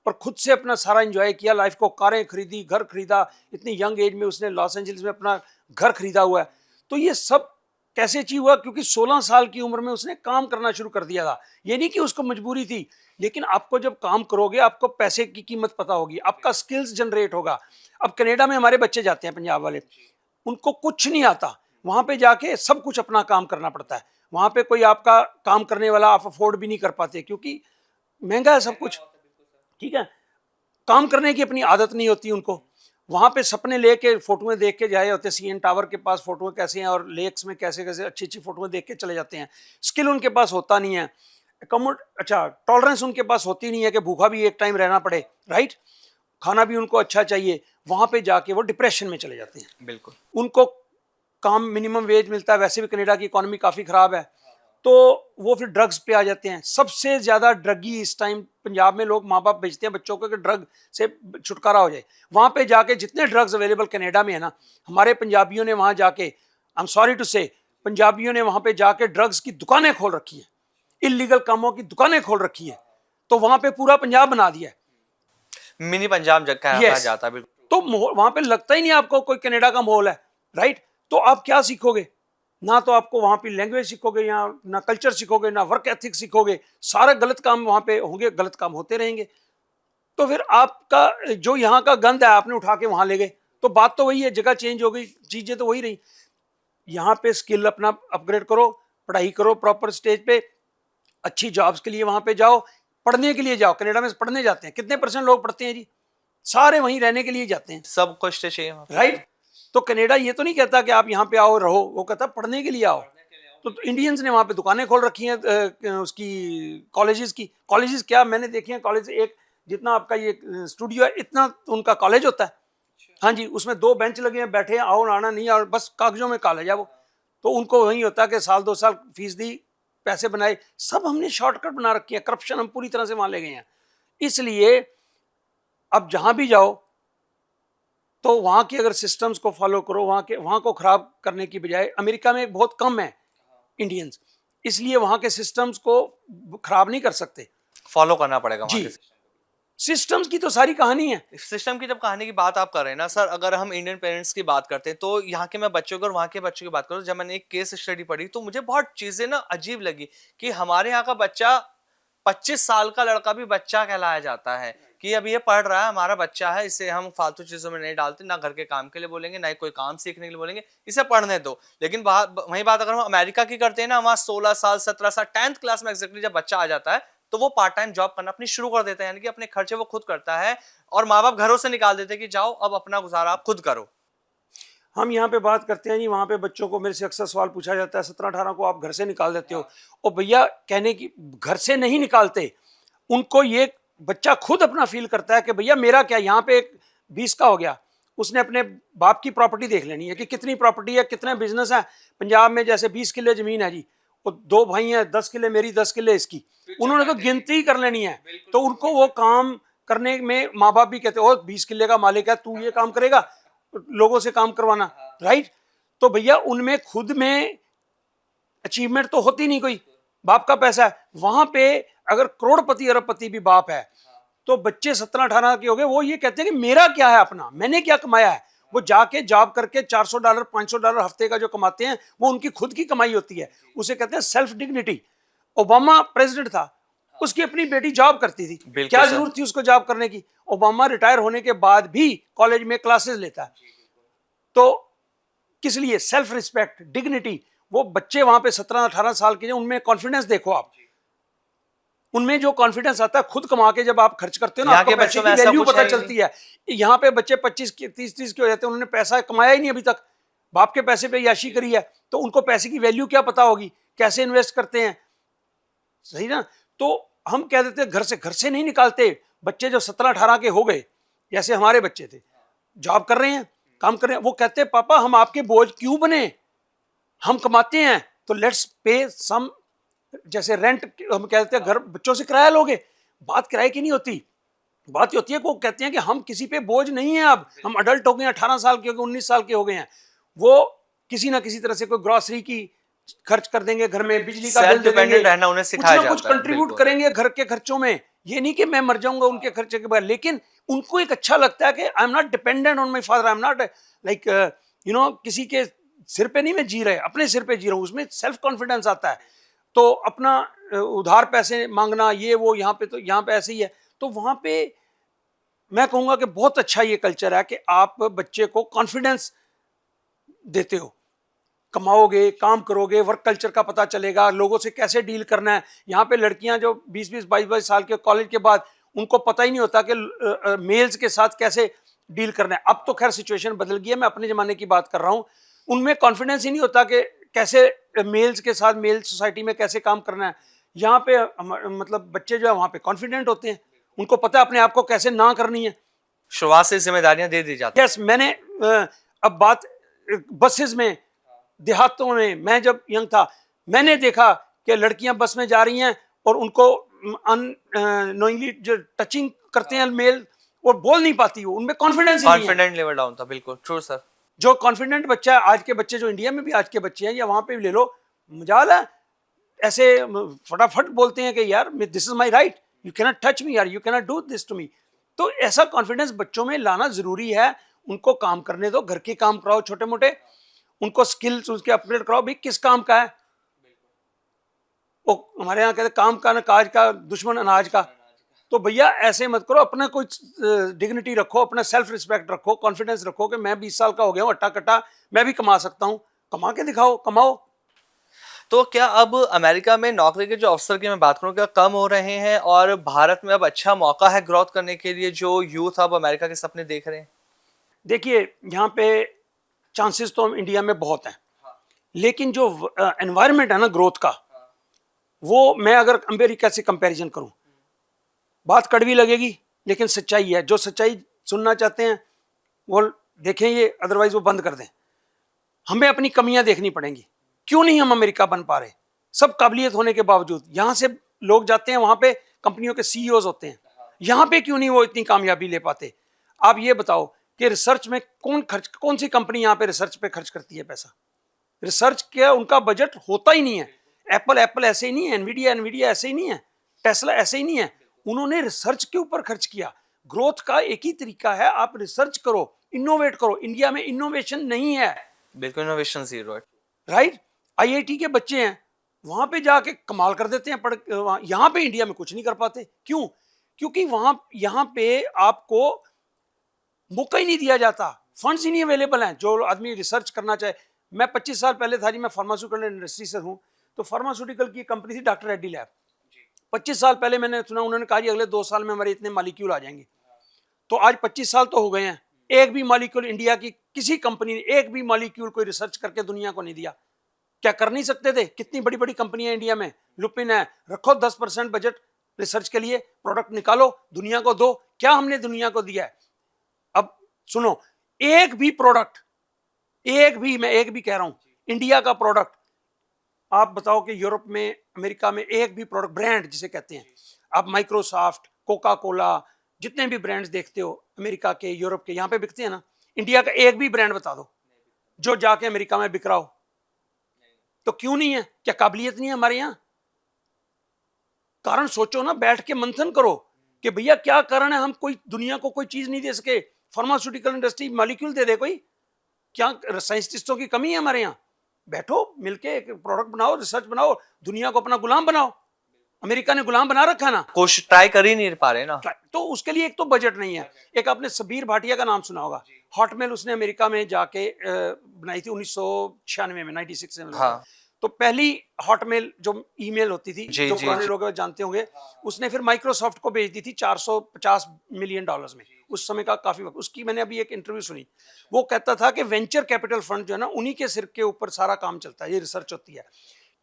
और खुद से अपना सारा एंजॉय किया लाइफ को, कारें खरीदी, घर खरीदा, इतनी यंग एज में उसने लॉस एंजल्स में अपना घर खरीदा हुआ है। तो ये सब कैसे अचीव हुआ? क्योंकि 16 साल की उम्र में उसने काम करना शुरू कर दिया था। ये नहीं कि उसको मजबूरी थी, लेकिन आपको जब काम करोगे आपको पैसे की कीमत पता होगी, आपका स्किल्स जनरेट होगा। अब कनाडा में हमारे बच्चे जाते हैं पंजाब वाले, उनको कुछ नहीं आता, वहां पे जाके सब कुछ अपना काम करना पड़ता है। वहां पे कोई आपका काम करने वाला आप अफोर्ड भी नहीं कर पाते, क्योंकि महंगा है सब कुछ। ठीक है, काम करने की अपनी आदत नहीं होती उनको। वहां पे सपने लेके फोटोएं देख के जाए होते, सीएन टावर के पास फोटोएं कैसे हैं और लेक्स में कैसे कैसे अच्छी अच्छी फोटोएं देख के चले जाते हैं। स्किल उनके पास होता नहीं है, अच्छा टॉलरेंस उनके पास होती नहीं है कि भूखा भी एक टाइम रहना पड़े, राइट। खाना भी उनको अच्छा चाहिए। वहां पे जाके वो डिप्रेशन में चले जाते हैं। बिल्कुल। उनको काम मिनिमम वेज मिलता है, वैसे भी कनाडा की इकोनॉमी काफ़ी ख़राब है, तो वो फिर ड्रग्स पे आ जाते हैं। सबसे ज़्यादा ड्रगी इस टाइम पंजाब में लोग माँ बाप भेजते हैं बच्चों को कि ड्रग से छुटकारा हो जाए। वहाँ पे जाके जितने ड्रग्स अवेलेबल कनाडा में है ना, हमारे पंजाबियों ने वहाँ जाके, आई एम सॉरी टू से, पंजाबियों ने वहाँ पे जाके ड्रग्स की दुकानें खोल रखी हैं, इलीगल कामों की दुकानें खोल रखी है। तो वहाँ पे पूरा पंजाब बना दिया है, मिनी पंजाब जग कहा यस। जाता है, बिल्कुल। तो वहां पे लगता ही नहीं आपको कोई कनाडा का माहौल है, राइट। तो आप क्या सीखोगे? ना तो आपको वहां पे लैंग्वेज सीखोगे, या ना कल्चर सीखोगे, ना वर्क एथिक सीखोगे। सारे गलत काम वहां पे होंगे, गलत काम होते रहेंगे। तो फिर आपका जो यहाँ का गंद है आपने उठा के वहां ले गए। तो बात तो वही है, जगह चेंज हो गई, चीजें तो वही रही। यहाँ पे स्किल अपना अपग्रेड करो, पढ़ाई करो प्रॉपर स्टेज पे, अच्छी जॉब्स के लिए वहां पे जाओ, पढ़ने के लिए जाओ। कनाडा में पढ़ने जाते हैं, कितने % लोग पढ़ते हैं जी? सारे वहीं रहने के लिए जाते हैं, सब कुछ तो चाहिए वहाँ पे। राइट। तो कनाडा ये तो नहीं कहता कि आप यहाँ पे आओ रहो, वो कहता पढ़ने के लिए आओ। तो इंडियंस ने वहाँ पे दुकानें खोल रखी हैं उसकी कॉलेजेस की। कॉलेजेस क्या, मैंने देखे हैं कॉलेज, एक जितना आपका ये स्टूडियो है इतना उनका कॉलेज होता है। हाँ जी, उसमें 2 बेंच लगे हैं, बैठे हैं, आओ आना नहीं, और बस कागजों में कॉलेज है वो। तो उनको वही होता है कि साल 2 साल फीस दी, पैसे बनाए। सब हमने शॉर्टकट बना रखी है, करप्शन हम पूरी तरह से वहां ले गए हैं। इसलिए अब जहां भी जाओ तो वहां के अगर सिस्टम्स को फॉलो करो, वहां को खराब करने की बजाय, अमेरिका में बहुत कम है इंडियंस, इसलिए वहां के सिस्टम्स को खराब नहीं कर सकते, फॉलो करना पड़ेगा वहाँ जी। के सिस्टम्स की तो सारी कहानी है। सिस्टम की। जब कहानी की बात आप कर रहे हैं ना सर, अगर हम इंडियन पेरेंट्स की बात करते हैं तो यहाँ के मैं बच्चों की और वहाँ के बच्चों की बात करूँ, जब मैंने एक केस स्टडी पढ़ी तो मुझे बहुत चीजें ना अजीब लगी कि हमारे यहाँ का बच्चा 25 साल का लड़का भी बच्चा कहलाया जाता है कि अब ये पढ़ रहा है, हमारा बच्चा है, इसे हम फालतू चीजों में नहीं डालते, ना घर के काम के लिए बोलेंगे, ना ही कोई काम सीखने के लिए बोलेंगे, इसे पढ़ने दो। लेकिन वही बात अगर हम अमेरिका की करते हैं ना, वहाँ 16 साल 17 साल 10th क्लास में एग्जैक्टली जब बच्चा आ जाता है तो वो पार्ट टाइम जॉब करना अपनी शुरू कर देता है, यानी कि अपने खर्चे वो खुद करता है और माँ बाप घरों से निकाल देते हैं कि जाओ अब अपना गुजारा आप खुद करो। हम यहाँ पे बात करते हैं जी, वहाँ पे बच्चों को मेरे से अक्सर सवाल पूछा जाता है, 17-18 को आप घर से निकाल देते हो। और भैया कहने की, घर से नहीं निकालते, उनको ये बच्चा खुद अपना फील करता है कि भैया मेरा क्या, यहाँ पे एक 20 का हो गया, उसने अपने बाप की प्रॉपर्टी देख लेनी है कि कितनी प्रॉपर्टी है, कितने बिजनेस है। पंजाब में जैसे 20 किले जमीन है जी, वो 2 भाई हैं, 10 किले मेरी, 10 किले इसकी, उन्होंने तो गिनती कर लेनी है। तो उनको वो काम करने में माँ बाप भी कहते हो 20 किले का मालिक है, तू ये काम करेगा, लोगों से काम करवाना, राइट। तो भैया उनमें खुद में अचीवमेंट तो होती नहीं कोई, बाप का पैसा है। वहां पे अगर करोड़पति अरबपति भी बाप है तो बच्चे 17-18 के हो गए, वो ये कहते हैं कि मेरा क्या है, अपना मैंने क्या कमाया है। वो जाके जॉब करके $400 $500 हफ्ते का जो कमाते हैं वो उनकी खुद की कमाई होती है, उसे कहते हैं सेल्फ डिग्निटी। ओबामा प्रेसिडेंट था, उसकी अपनी बेटी जॉब करती थी, क्या जरूरत थी उसको जॉब करने की? ओबामा रिटायर होने के बाद भी कॉलेज में क्लासेस लेता है। तो किस लिए? Self respect, dignity. वो बच्चे वहां पे 17-18 साल के, उनमें कॉन्फिडेंस देखो आप, उनमें जो कॉन्फिडेंस आता है खुद कमा के जब आप खर्च करते हो ना, आपको पैसे की वैल्यू पता चलती है। यहाँ पे बच्चे 25 के 30 के हो जाते हैं, उन्होंने पैसा कमाया ही नहीं अभी तक, बाप के पैसे पे याशी करी है, तो उनको पैसे की वैल्यू क्या पता होगी, कैसे इन्वेस्ट करते हैं, सही ना। तो हम कह देते हैं घर से नहीं निकालते। बच्चे जो 17-18 के हो गए, जैसे हमारे बच्चे थे, जॉब कर रहे हैं, काम कर रहे हैं, वो कहते हैं पापा हम आपके बोझ क्यों बने, हम कमाते हैं तो लेट्स पे सम, जैसे रेंट हम कहते हैं घर बच्चों से किराया लोगे, बात किराए की नहीं होती, बात ये होती है कि वो कहते हैं कि हम किसी पे बोझ नहीं है, अब हम अडल्ट हो गए हैं, 18 साल के हो गए, 19 साल के हो गए हैं, वो किसी ना किसी तरह से कोई ग्रॉसरी की खर्च कर देंगे, घर में बिजली का बिल सेल्फ दे देंगे, डिपेंडेंट रहना उन्हें कुछ सिखाया ना कुछ जाता है, कंट्रीब्यूट बिल्कुल। करेंगे घर के खर्चों में। ये नहीं कि मैं मर जाऊंगा उनके खर्चे के बाद, लेकिन उनको एक अच्छा लगता है कि I am not dependent on my father, I am not like किसी के सिर पे नहीं मैं जी रहे, अपने सिर पे जी रहा हूँ, उसमें सेल्फ कॉन्फिडेंस आता है। तो अपना उधार पैसे मांगना ये वो, यहाँ पे तो यहाँ पे ऐसे ही है। तो वहाँ पे मैं कहूँगा कि बहुत अच्छा ये कल्चर है कि आप बच्चे को कॉन्फिडेंस देते हो, कमाओगे, काम करोगे, वर्क कल्चर का पता चलेगा, लोगों से कैसे डील करना है। यहाँ पे लड़कियां जो 20-20, 22-22 साल के कॉलेज के बाद, उनको पता ही नहीं होता कि मेल्स के साथ कैसे डील करना है। अब तो खैर सिचुएशन बदल गई है, मैं अपने ज़माने की बात कर रहा हूँ। उनमें कॉन्फिडेंस ही नहीं होता कि कैसे मेल्स के साथ, मेल सोसाइटी में कैसे काम करना है। यहाँ पे मतलब बच्चे जो है वहाँ पे कॉन्फिडेंट होते हैं, उनको पता है अपने आप को कैसे ना करनी है। शुरुआत से जिम्मेदारियां दे दी जाती यस, मैंने अब बात बसेस में, देहातों में, मैं जब यंग था मैंने देखा कि लड़कियां बस में जा रही हैं और उनको अननोइंगली जो टचिंग करते हैं मेल, और बोल नहीं पाती, वो उनमें कॉन्फिडेंस ही नहीं है। कॉन्फिडेंट लेवल डाउन था, बिल्कुल ट्रू सर। जो कॉन्फिडेंट बच्चा है, आज के बच्चे जो इंडिया में भी आज के बच्चे हैं या वहां पे भी ले लो, मजाल है, ऐसे फटाफट बोलते हैं कि यार this is my right, you can not touch me, यार you can not do this to me. तो ऐसा कॉन्फिडेंस बच्चों में लाना जरूरी है। उनको काम करने दो, घर के काम कराओ छोटे मोटे, उनको स्किल्स उसके अपग्रेड कराओ। भाई किस काम का है वो, हमारे यहाँ कहते काम का न काज का, दुश्मन अनाज का। तो भैया ऐसे मत करो, अपना कोई डिग्निटी रखो, अपना सेल्फ रिस्पेक्ट रखो, कॉन्फिडेंस रखो कि मैं 20 साल का हो गया हूँ, अट्टा कट्टा मैं भी कमा सकता हूँ। कमा के दिखाओ, कमाओ। तो क्या अब अमेरिका में नौकरी के जो अवसर की मैं बात करूं, क्या कम हो रहे हैं और भारत में अब अच्छा मौका है ग्रोथ करने के लिए, जो यूथ अब अमेरिका के सपने देख रहे हैं? देखिए यहाँ पे चांसेस तो इंडिया में बहुत हैं, लेकिन जो एनवायरनमेंट है ना ग्रोथ का, वो मैं अगर अमेरिका से कंपैरिजन करूं, बात कड़वी लगेगी लेकिन सच्चाई है। जो सच्चाई सुनना चाहते हैं वो देखें ये, अदरवाइज वो बंद कर दें। हमें अपनी कमियां देखनी पड़ेंगी, क्यों नहीं हम अमेरिका बन पा रहे। सब काबिलियत होने के बावजूद यहाँ से लोग जाते हैं, वहां पे कंपनियों के सीईओज होते हैं, यहाँ पे क्यों नहीं वो इतनी कामयाबी ले पाते। आप ये बताओ कि रिसर्च में कौन सी कंपनी यहाँ पे रिसर्च पे खर्च करती है पैसा। रिसर्च क्या, उनका बजट होता ही नहीं है। एप्पल ऐसे ही नहीं है, एनवीडिया ऐसे ही नहीं है, टेस्ला ऐसे ही नहीं है। उन्होंने रिसर्च के ऊपर खर्च किया। ग्रोथ का एक ही तरीका है, आप रिसर्च करो, इनोवेट करो। इंडिया में इनोवेशन नहीं है, बिल्कुल इनोवेशन जीरो है। राइट। आईआईटी के बच्चे हैं, वहां पे जाके कमाल कर देते हैं, यहाँ पे इंडिया में कुछ नहीं कर पाते। क्यों? क्योंकि यहाँ पे आपको मौका ही नहीं दिया जाता, फंड्स ही नहीं अवेलेबल हैं। जो आदमी रिसर्च करना चाहे, मैं 25 साल पहले था जी, मैं फार्मास्यूटिकल इंडस्ट्री से हूँ, तो फार्मास्यूटिकल की कंपनी थी डॉक्टर रेड्डी लैब। 25 साल पहले मैंने सुना, उन्होंने कहा जी अगले 2 साल में हमारे इतने मालिक्यूल आ जाएंगे। तो आज 25 साल तो हो गए हैं, एक भी मालिक्यूल इंडिया की किसी कंपनी ने, एक भी मालिक्यूल कोई रिसर्च करके दुनिया को नहीं दिया। क्या कर नहीं सकते थे? कितनी बड़ी बड़ी कंपनियां इंडिया में, लुपिन है, रखो 10% बजट रिसर्च के लिए, प्रोडक्ट निकालो, दुनिया को दो। क्या हमने दुनिया को दिया है? अब सुनो, एक भी प्रोडक्ट, मैं एक भी कह रहा हूं, इंडिया का प्रोडक्ट, आप बताओ कि यूरोप में, अमेरिका में एक भी प्रोडक्ट, ब्रांड जिसे कहते हैं, आप माइक्रोसॉफ्ट, कोका कोला, जितने भी ब्रांड्स देखते हो अमेरिका के, यूरोप के, यहाँ पे बिकते हैं ना, इंडिया का एक भी ब्रांड बता दो जो जाके अमेरिका में बिक रहा हो। तो क्यों नहीं है? क्या काबिलियत नहीं है हमारे यहाँ? कारण सोचो ना, बैठ के मंथन करो कि भैया क्या कारण है हम कोई दुनिया को कोई चीज नहीं दे सके। फार्मास्यूटिकल इंडस्ट्री मॉलिक्यूल दे दे कोई, क्या साइंटिस्टों की कमी है हमारे यहाँ? बैठो मिलके एक प्रोडक्ट बनाओ, रिसर्च बनाओ, दुनिया को अपना गुलाम बनाओ। अमेरिका ने गुलाम बना रखा ना, कोशिश ट्राई कर ही नहीं पा रहे ना। तो उसके लिए एक तो बजट नहीं है। एक आपने सबीर भाटिया का नाम सुना होगा, हॉटमेल उसने अमेरिका में जाके बनाई थी 1996 में, 96 में। हाँ। तो पहली हॉटमेल जो ईमेल होती थी, जी, जो जी, पुराने जी। लोग जानते होंगे, उसने फिर माइक्रोसॉफ्ट को भेज दी थी $450 मिलियन में, उस समय का काफी वक्त। उसकी मैंने अभी एक इंटरव्यू सुनी, वो कहता था कि वेंचर कैपिटल फंड जो है ना, उन्हीं के सिर के ऊपर सारा काम चलता है, ये रिसर्च होती है,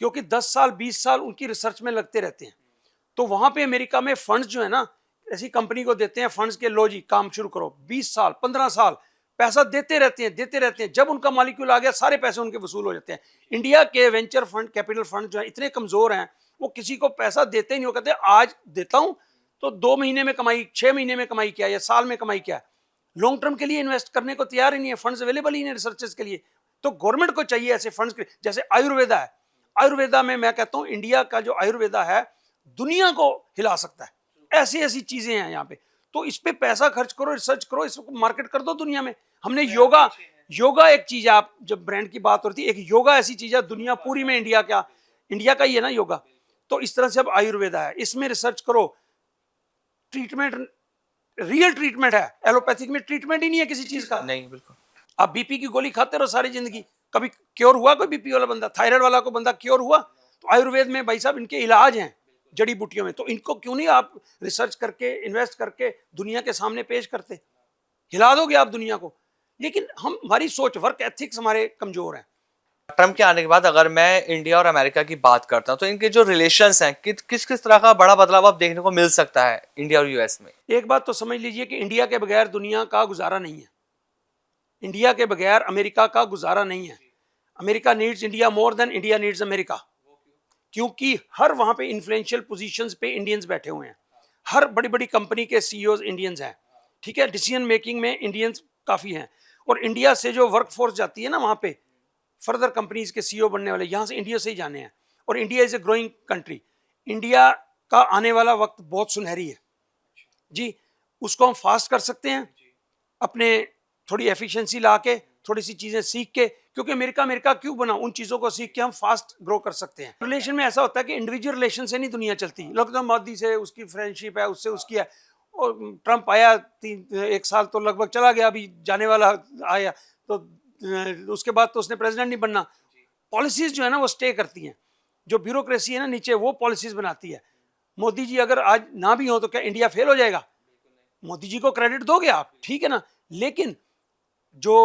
क्योंकि 10 साल 20 साल उनकी रिसर्च में लगते रहते हैं। तो वहां पे अमेरिका में फंड्स जो है ना, ऐसी कंपनी को देते हैं फंड्स के, लो जी काम शुरू करो, 20 साल 15 साल पैसा देते रहते हैं। जब उनका मालिक्यूल आ गया, सारे पैसे उनके वसूल हो जाते हैं। इंडिया के वेंचर फंड, कैपिटल फंड जो है इतने कमजोर हैं, वो किसी को पैसा देते ही नहीं। वो कहते हैं आज देता हूं तो 2 महीने में कमाई, 6 महीने में कमाई क्या है या साल में कमाई क्या है, लॉन्ग टर्म के लिए इन्वेस्ट करने को तैयार ही नहीं है, फंड्स अवेलेबल ही नहीं रिसर्चर्स के लिए। तो गवर्नमेंट को चाहिए ऐसे फंड्स के, जैसे आयुर्वेदा है, आयुर्वेदा में मैं कहता हूं इंडिया का जो आयुर्वेदा है दुनिया को हिला सकता है, ऐसी ऐसी चीजें हैं यहाँ पे। तो इस पे पैसा खर्च करो, रिसर्च करो, इसको मार्केट कर दो दुनिया में। हमने योगा, योगा एक चीज है, आप जब ब्रांड की बात होती है, एक योगा ऐसी चीज है दुनिया पूरी में इंडिया का ही है ना योगा। तो इस तरह से अब आयुर्वेदा है, इसमें रिसर्च करो, ट्रीटमेंट रियल ट्रीटमेंट है, एलोपैथिक में ट्रीटमेंट ही नहीं है किसी चीज का। नहीं, बिल्कुल। आप बीपी की गोली खाते रहो सारी जिंदगी, कभी क्योर हुआ कोई बीपी वाला बंदा, थायराइड वाला को बंदा क्योर हुआ? तो आयुर्वेद में भाई साहब इनके इलाज हैं जड़ी बूटियों में, तो इनको क्यों नहीं आप रिसर्च करके इन्वेस्ट करके दुनिया के सामने पेश करते? हिला दोगे आप दुनिया को। लेकिन हम, हमारी सोच, वर्क एथिक्स हमारे कमजोर हैं। ट्रम्प के आने के बाद अगर मैं इंडिया और अमेरिका की बात करता हूं तो इनके जो रिलेशंस हैं किस किस तरह का बड़ा बदलाव आप देखने को मिल सकता है इंडिया और यूएस में? एक बात तो समझ लीजिए कि इंडिया के बगैर दुनिया का गुजारा नहीं है, इंडिया के बगैर अमेरिका का गुजारा नहीं है। America needs India more than India needs America, क्योंकि हर वहां पे इन्फ्लुएंशियल पोजीशंस पे इंडियंस बैठे हुए हैं, हर बड़ी बड़ी कंपनी के सीईओज इंडियंस हैं, ठीक है, डिसीजन मेकिंग में इंडियंस काफी हैं। और इंडिया से जो वर्क फोर्स जाती है ना वहां पे, फर्दर कंपनीज के सीईओ बनने वाले यहाँ से इंडिया से ही जाने हैं। और India is a growing country, India का आने वाला वक्त बहुत सुनहरी है जी, उसको हम फास्ट कर सकते हैं अपने थोड़ी एफिशिएंसी ला के, थोड़ी सी चीजें सीख के, क्योंकि अमेरिका अमेरिका क्यों बना, उन चीजों को सीख के हम फास्ट ग्रो कर सकते हैं। रिलेशन में ऐसा होता है कि इंडिविजुअल रिलेशन से नहीं दुनिया चलती, लोग तो मोदी से उसकी फ्रेंडशिप है, उससे उसकी है, और ट्रम्प आया 1 साल तो लगभग चला गया, अभी जाने वाला आया, तो उसके बाद तो उसने प्रेसिडेंट नहीं बनना। पॉलिसीज जो है ना वो स्टे करती हैं, जो ब्यूरोक्रेसी है ना नीचे वो पॉलिसीज बनाती है। मोदी जी अगर आज ना भी हो तो क्या इंडिया फेल हो जाएगा? मोदी जी को क्रेडिट दोगे आप, ठीक है ना, लेकिन जो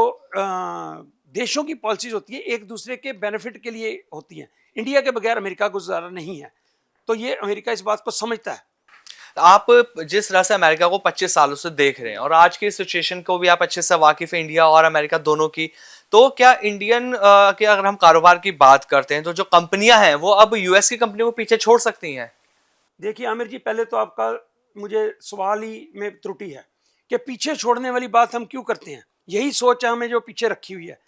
देशों की पॉलिसीज होती है एक दूसरे के बेनिफिट के लिए होती हैं। इंडिया के बगैर अमेरिका गुजारा नहीं है, तो ये अमेरिका इस बात को समझता है। आप जिस तरह से अमेरिका को 25 सालों से देख रहे हैं और आज की सिचुएशन को भी आप अच्छे से वाकिफ है इंडिया और अमेरिका दोनों की, तो क्या इंडियन के अगर हम कारोबार की बात करते हैं तो जो कंपनियां हैं वो अब यूएस की कंपनियों को पीछे छोड़ सकती हैं? देखिए आमिर जी, पहले तो आपका मुझे सवाल ही में त्रुटि है कि पीछे छोड़ने वाली बात हम क्यों करते हैं। यही सोच है हमें जो पीछे रखी हुई है,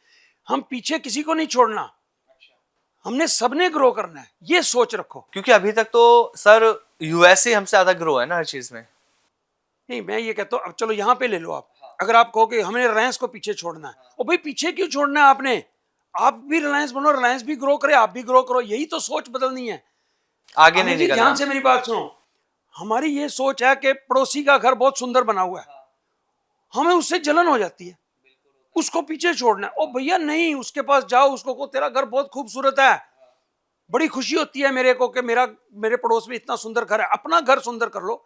हम पीछे किसी को नहीं छोड़ना, हमने सबने ग्रो करना है, ये सोच रखो। क्योंकि अभी तक तो सर यूएस ही हमसे ज्यादा ग्रो है ना हर चीज में। नहीं, मैं ये कहता हूँ, अब चलो यहाँ पे ले लो आप, अगर आप कहो कि हमें रिलायंस को पीछे छोड़ना है, और भाई पीछे क्यों छोड़ना है आपने? आप भी रिलायंस बनो, रिलायंस भी ग्रो करे, आप भी ग्रो करो, यही तो सोच बदलनी है। आगे नहीं जी निकलना। ध्यान से मेरी बात सुनो, हमारी ये सोच है कि पड़ोसी का घर बहुत सुंदर बना हुआ है, हमें उससे जलन हो जाती है, उसको पीछे छोड़ना है। ओ भैया नहीं, उसके पास जाओ, उसको कहो तेरा घर बहुत खूबसूरत है, बड़ी खुशी होती है मेरे को कि मेरे पड़ोस में इतना सुंदर घर है। अपना घर सुंदर कर लो,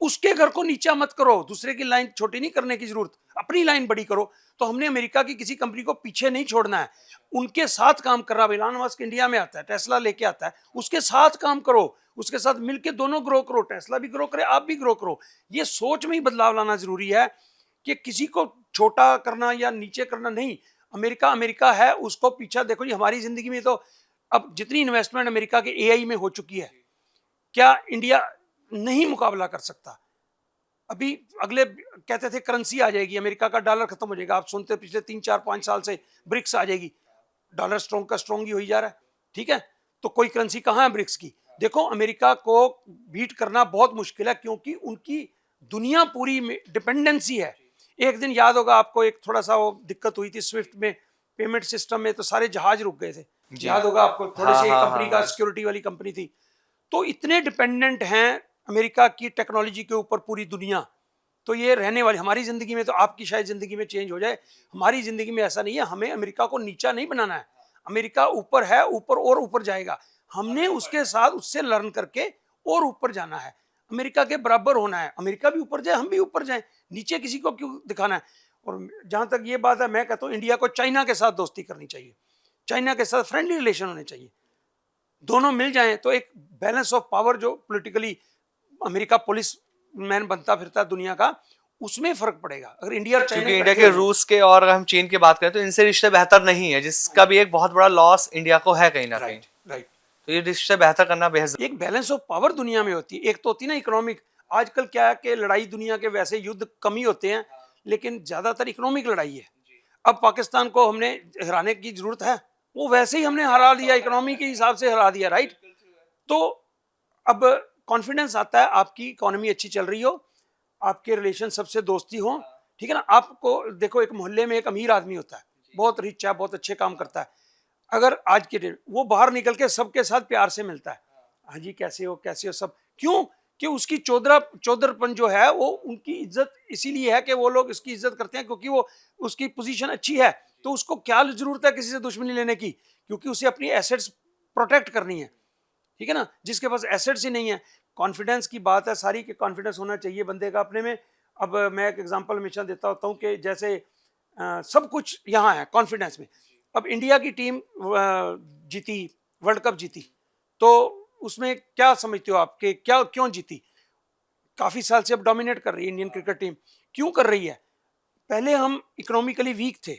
उसके घर को नीचा मत करो, दूसरे की लाइन छोटी नहीं करने की जरूरत, अपनी लाइन बड़ी करो। तो हमने अमेरिका की किसी कंपनी को पीछे नहीं छोड़ना है, उनके साथ काम कर रहा है। इलॉन मस्क इंडिया में आता है, टेस्ला लेके आता है, उसके साथ काम करो, उसके साथ मिलके दोनों ग्रो करो, टेस्ला भी ग्रो करे, आप भी ग्रो करो। ये सोच में ही बदलाव लाना जरूरी है कि किसी को छोटा करना या नीचे करना नहीं। अमेरिका अमेरिका है, उसको पीछा देखो जी। हमारी जिंदगी में तो अब जितनी इन्वेस्टमेंट अमेरिका के एआई में हो चुकी है, क्या इंडिया नहीं मुकाबला कर सकता? अभी अगले कहते थे करेंसी आ जाएगी, अमेरिका का डॉलर खत्म हो जाएगा, आप सुनते पिछले 3 4 5 साल से ब्रिक्स आ जाएगी, डॉलर स्ट्रॉन्ग का स्ट्रॉन्ग ही हो जा रहा है, ठीक है। तो कोई करेंसी कहाँ है ब्रिक्स की? देखो अमेरिका को बीट करना बहुत मुश्किल है, क्योंकि उनकी दुनिया पूरी में डिपेंडेंसी है। एक दिन याद होगा आपको, एक थोड़ा सा वो दिक्कत हुई थी स्विफ्ट में, पेमेंट सिस्टम में, तो सारे जहाज रुक गए थे, याद होगा आपको, थोड़ी सी कंपनी का सिक्योरिटी वाली कंपनी थी। तो इतने डिपेंडेंट हैं अमेरिका की टेक्नोलॉजी के ऊपर पूरी दुनिया, तो ये रहने वाली हमारी जिंदगी में, तो आपकी शायद जिंदगी में चेंज हो जाए, हमारी जिंदगी में ऐसा नहीं है। हमें अमेरिका को नीचा नहीं बनाना है, अमेरिका ऊपर है, ऊपर और ऊपर जाएगा, हमने उसके साथ उससे लर्न करके और ऊपर जाना है, अमेरिका के बराबर होना है। अमेरिका भी ऊपर जाए, हम भी ऊपर जाए, नीचे किसी को क्यों दिखाना है। और जहां तक ये बात है, मैं कहता हूँ इंडिया को चाइना के साथ दोस्ती करनी चाहिए, चाइना के साथ फ्रेंडली रिलेशन होने चाहिए, दोनों मिल जाएं तो एक बैलेंस ऑफ पावर, जो पॉलिटिकली अमेरिका पुलिस मैन बनता फिरता दुनिया का, उसमें फर्क पड़ेगा। अगर इंडिया और क्योंकि इंडिया के, रूस के और अगर हम चीन की बात करें तो इनसे रिश्ते बेहतर नहीं है, जिसका भी एक बहुत बड़ा लॉस इंडिया को है कहीं ना कहीं। राइट। तो ये रिश्ते बेहतर करना बेहद, एक बैलेंस ऑफ पावर दुनिया में होती है, एक तो होती है ना इकोनॉमिक, आजकल क्या है कि लड़ाई दुनिया के वैसे युद्ध कम ही होते हैं, लेकिन ज्यादातर इकोनॉमिक लड़ाई है। अब पाकिस्तान को हमने हराने की जरूरत है? वो वैसे ही हमने हरा दिया, इकोनॉमी के हिसाब से हरा दिया, राइट। तो अब कॉन्फिडेंस आता है, आपकी इकोनॉमी अच्छी चल रही हो, आपके रिलेशन सबसे दोस्ती हो, ठीक है ना। आपको देखो, एक मोहल्ले में एक अमीर आदमी होता है, बहुत रिच है, बहुत अच्छे काम करता है, अगर आज के डेट वो बाहर निकल के सबके साथ प्यार से मिलता है, हाँ जी कैसे हो कैसे हो सब, क्यों कि उसकी चौधरपन जो है वो उनकी इज्जत इसीलिए है कि वो लोग उसकी इज्जत करते हैं क्योंकि वो उसकी पोजीशन अच्छी है। तो उसको क्या जरूरत है किसी से दुश्मनी लेने की, क्योंकि उसे अपनी एसेट्स प्रोटेक्ट करनी है, ठीक है ना। जिसके पास एसेट्स ही नहीं है, कॉन्फिडेंस की बात है सारी, कि कॉन्फिडेंस होना चाहिए बंदे का अपने में। अब मैं एक एग्जांपल हमेशा देता होता हूँ कि जैसे सब कुछ यहाँ है कॉन्फिडेंस में। अब इंडिया की टीम जीती, वर्ल्ड कप जीती, तो उसमें क्या समझते हो आप कि क्या क्यों जीती? काफी साल से अब डोमिनेट कर रही है इंडियन क्रिकेट टीम। क्यों कर रही है? पहले हम इकोनॉमिकली वीक थे,